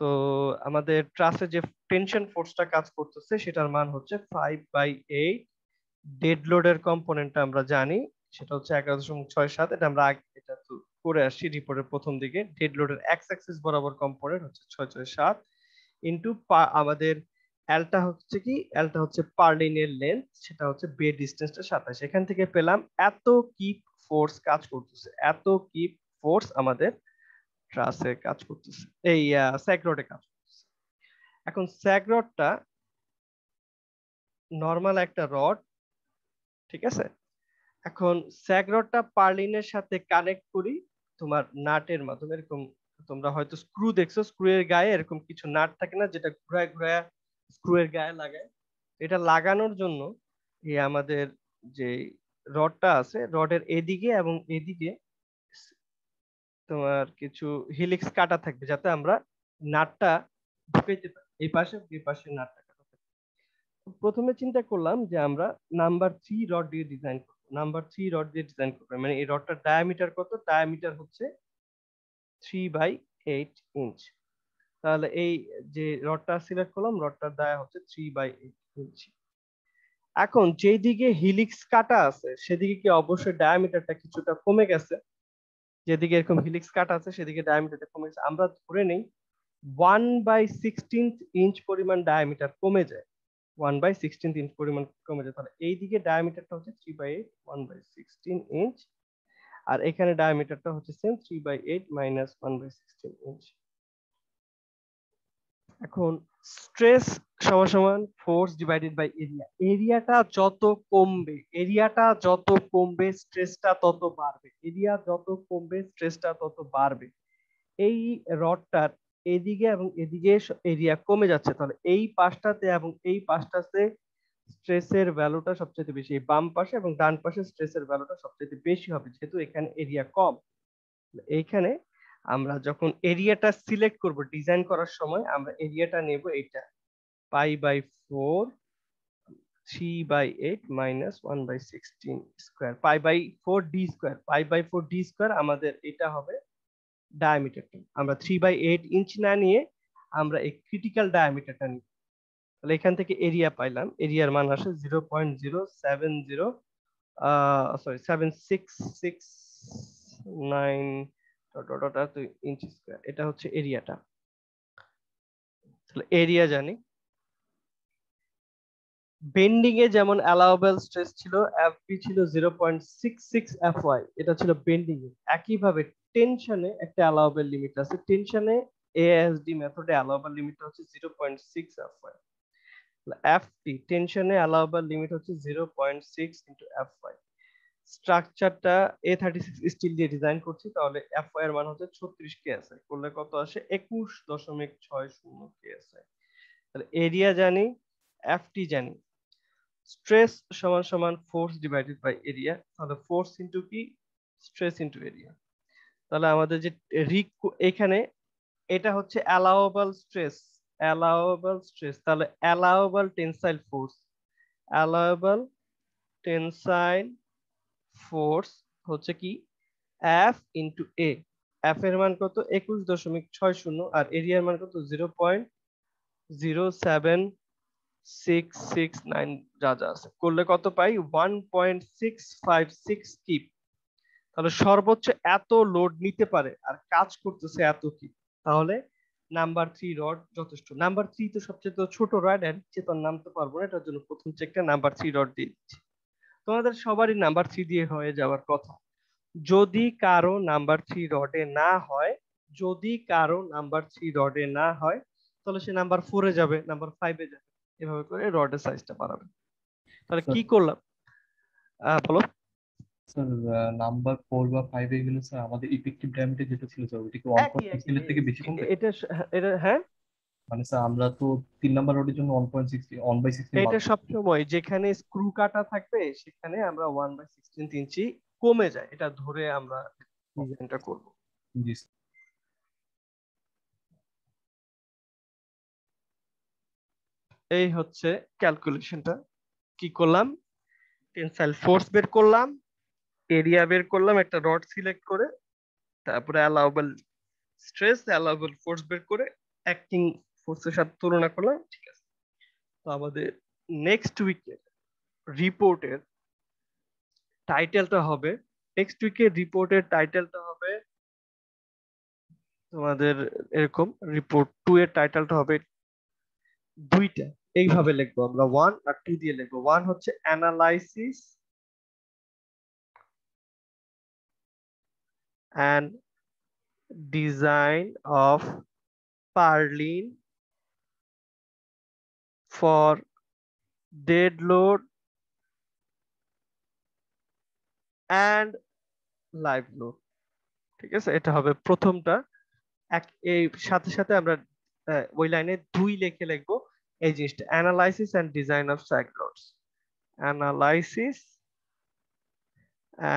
তো আমাদের ট্রাসে যে টেনশন ফোর্সটা কাজ করতেছে, সেটার মান হচ্ছে 5/8। ডেড লোডের কম্পোনেন্টটা আমরা জানি, সেটা হচ্ছে 11.67। এটা আমরা এটা তো করে আসছি রিপোর্টের প্রথম দিকে। ডেড লোডের এক্স অ্যাক্সিস বরাবর কম্পোনেন্ট হচ্ছে 667 ইনটু আমাদের এলটা হচ্ছে কি, এলটা হচ্ছে পারলিনের লেন্থ, সেটা হচ্ছে বে ডিসটেন্সটা 27। এখান থেকে পেলাম এত কিপ ফোর্স কাজ করতেছে, এত কিপ ফোর্স আমাদের ট্রাসে কাজ করতেছে, এই স্যাগ রডে কাজ করতেছে। এখন স্যাগ রডটা নর্মাল একটা রড, ঠিক আছে? এখন স্যাগ রডটা পার্লিনের সাথে কানেক্ট করি তোমার নাটের মাধ্যমে। এরকম তোমরা হয়তো স্ক্রু দেখছো, স্ক্রু এর গায়ে এরকম কিছু নাট থাকে না, যেটা ঘুরায় ঘুরায় স্ক্রু এর গায়ে লাগায়। এটা লাগানোর জন্য এই আমাদের যে রডটা আছে, রডের এদিকে এবং এদিকে তোমার কিছু হিলিক্স কাটা থাকবে, যাতে আমরা নাটটা ঢুকাইতে পারি। এই পাশে এই পাশে নাটটা কাটা থাকবে। প্রথমে চিন্তা করলাম যে আমরা নাম্বার 3 রড দিয়ে ডিজাইন করব। নাম্বার 3 রড দিয়ে ডিজাইন করব, মানে এই রডটার ডায়ামিটার কত? ডায়ামিটার হচ্ছে 3/8 ইঞ্চ। তাহলে এই যে রডটা সিলেক্ট করলাম, রডটার ডায়া হচ্ছে 3/8 ইঞ্চ। এখন যেই দিকে হিলিক্স কাটা আছে, সেদিকে কি অবশ্যই ডায়ামিটারটা কিছুটা কমে গেছে? যেদিকে এরকম হিলিক্স কাটা আছে, সেদিকে ডায়ামিটারটা কমে গেছে। আমরা ধরে নেই 1/16 ইঞ্চ পরিমাণ ডায়ামিটার কমে যায়। 1/16 ইঞ্চ পরিমাণ কমে যায়। তাহলে এই দিকে ডায়ামিটারটা হচ্ছে 3/8, 1/16 ইঞ্চ। আর এখানে ডায়ামিটারটা হচ্ছে সেম 3/8 মাইনাস 1/16 ইঞ্চ। এখন স্ট্রেস সমান ফোর্স ডিভাইডেড বাই এরিয়া। এরিয়াটা যত কমবে, এরিয়াটা যত কমবে স্ট্রেসটা তত বাড়বে। এরিয়া যত কমবে স্ট্রেসটা তত বাড়বে। এই রডটার এদিকে এবং এদিকে এরিয়া কমে যাচ্ছে, তাহলে এই পাশটাতে এবং এই পাশটাতে স্ট্রেসের ভ্যালুটা সবচেয়ে বেশি। এই বাম পাশে এবং ডান পাশে স্ট্রেসের ভ্যালুটা সবচেয়ে বেশি হবে, যেহেতু এখানে এরিয়া কম। এইখানে আমরা যখন এরিয়াটা সিলেক্ট করব ডিজাইন করার সময়, আমরা এরিয়াটা নেব এইটা π/4 3/8 minus 1/16 square, π/4 D square. π/4 D square আমাদের এটা হবে ডায়ামিটারটা। আমরা 3/8 ইঞ্চ না নিয়ে আমরা এই ক্রিটিক্যাল ডায়ামিটারটা নিই। তাহলে এখান থেকে এরিয়া পাইলাম, এরিয়ার মান আসে 0.070 সরি 7669 ইঞ্চ স্কয়ার। এটা হচ্ছে এরিয়াটা। তাহলে এরিয়া জানি। বেন্ডিং এ যেমন অ্যালাউবেল স্ট্রেস ছিল, এফবি ছিল 0.66 এফওয়াই, এটা ছিল বেন্ডিং এ। একইভাবে টেনশনে একটা অ্যালাউবেল লিমিট আছে। টেনশনে এএসডি মেথডে অ্যালাউবেল লিমিট হচ্ছে 0.6 এফওয়াই। এফটি টেনশনে অ্যালাউবেল লিমিট হচ্ছে 0.6 ইনটু এফওয়াই। স্ট্রাকচারটা A36 স্টিল দিয়ে ডিজাইন করছি, তাহলে এফওয়াই এর মান হচ্ছে 36 কেএসআই। করলে কত আসে? 21.60 কেএসআই। তাহলে এরিয়া জানি, এফটি জানি, স্ট্রেস সমান সমান ফোর্স ডিভাইডেড বাই এরিয়া। তাহলে ফোর্স ইনটু কি? Stress into area. তাহলে আমাদের যে এখানে এটা হচ্ছে অ্যালাউয়েবল স্ট্রেস, অ্যালাউয়েবল স্ট্রেস, তাহলে allowable tensile force, allowable tensile force হচ্ছে কি এফ ইন্টু এ। এফ এর মান কত 21.60 আর এরিয়ার মান কত 0.07669 যা যা আছে করলে কত পাই 1.656 কিপ। তাহলে সর্বোচ্চ এত লোড নিতে পারে আর কাজ করতেছে এত কি, তাহলে নাম্বার 3 রড যথেষ্ট। নাম্বার 3 তো সবচেয়ে তো ছোট রড, এর নিচে তো নামতে পারবো না, এটার জন্য প্রথম চেকটা নাম্বার 3 রড দিয়ে দিচ্ছি। তোমাদের সবারই নাম্বার 3 দিয়ে হয়ে যাওয়ার কথা। যদি কারো নাম্বার 3 রডে না হয়, যদি কারো নাম্বার 3 রডে না হয় তাহলে সে নাম্বার 4 এ যাবে, নাম্বার 5 এ যাবে, এভাবে করে রডের সাইজটা বাড়াবে। তাহলে কি করলাম বলো। স্যার নাম্বার 4 বা 5 এ গেলে স্যার আমাদের ইফেক্টিভ ডায়ামিটার যেটা ছিল স্যার ওটা কি একই 1.6 এর থেকে বেশি কমবে? এটা এটা হ্যাঁ, মানে স্যার আমরা তো 3 নাম্বার রডের জন্য 1/16 এটা সবসময় যেখানে স্ক্রু কাটা থাকবে সেখানে আমরা 1/16 ইঞ্চি কমে যায়, এটা ধরে আমরা ডিজাইনটা করব। জি স্যার। এই হচ্ছে ক্যালকুলেশনটা। কি করলাম, টেনসাইল ফোর্স বের করলাম, এরিয়া বের করলাম একটা রড সিলেক্ট করে, তারপরে অ্যালাউয়েবল স্ট্রেস অ্যালাউয়েবল ফোর্স বের করে অ্যাক্টিং ফোর্সের সাথে তুলনা করলাম, ঠিক আছে। তো আমাদের নেক্সট উইকের রিপোর্টের টাইটেলটা হবে, নেক্সট উইকের রিপোর্টের টাইটেলটা হবে তোমাদের এরকম, রিপোর্ট 2 এর টাইটেলটা হবে দুইটা, এইভাবে লিখবো আমরা 1 আর 2 দিয়ে লিখবো। 1 হচ্ছে analysis and design of purlin for dead load and live load, ঠিক আছে। এটা হবে প্রথমটা। এই সাথে সাথে আমরা ওই লাইনে 2 লিখে লিখবো এই জিনিসটা, analysis and design of sag rods, analysis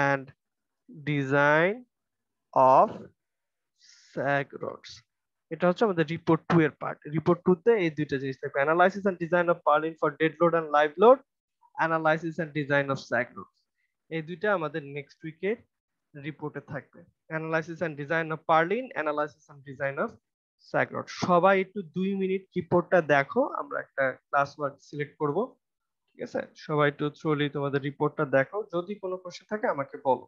and design of sag rods. এটা হচ্ছে আমাদের রিপোর্ট 2 এর পার্ট। রিপোর্ট 2 তে এই দুইটা জিনিস থাকবে, analysis and design of purlin for dead load and live load, analysis and design of sag rods. এই দুইটা আমাদের নেক্সট উইকে রিপোর্টে থাকবে, analysis and design of purlin, analysis and design of sag rod. সবাই একটু 2 মিনিট রিপোর্টটা দেখো, আমরা একটা ক্লাস ওয়ার্ক সিলেক্ট করব, ঠিক আছে। সবাই একটু থ্রোলি তোমাদের রিপোর্টটা দেখো, যদি কোনো কোশ্চেন থাকে আমাকে বলো।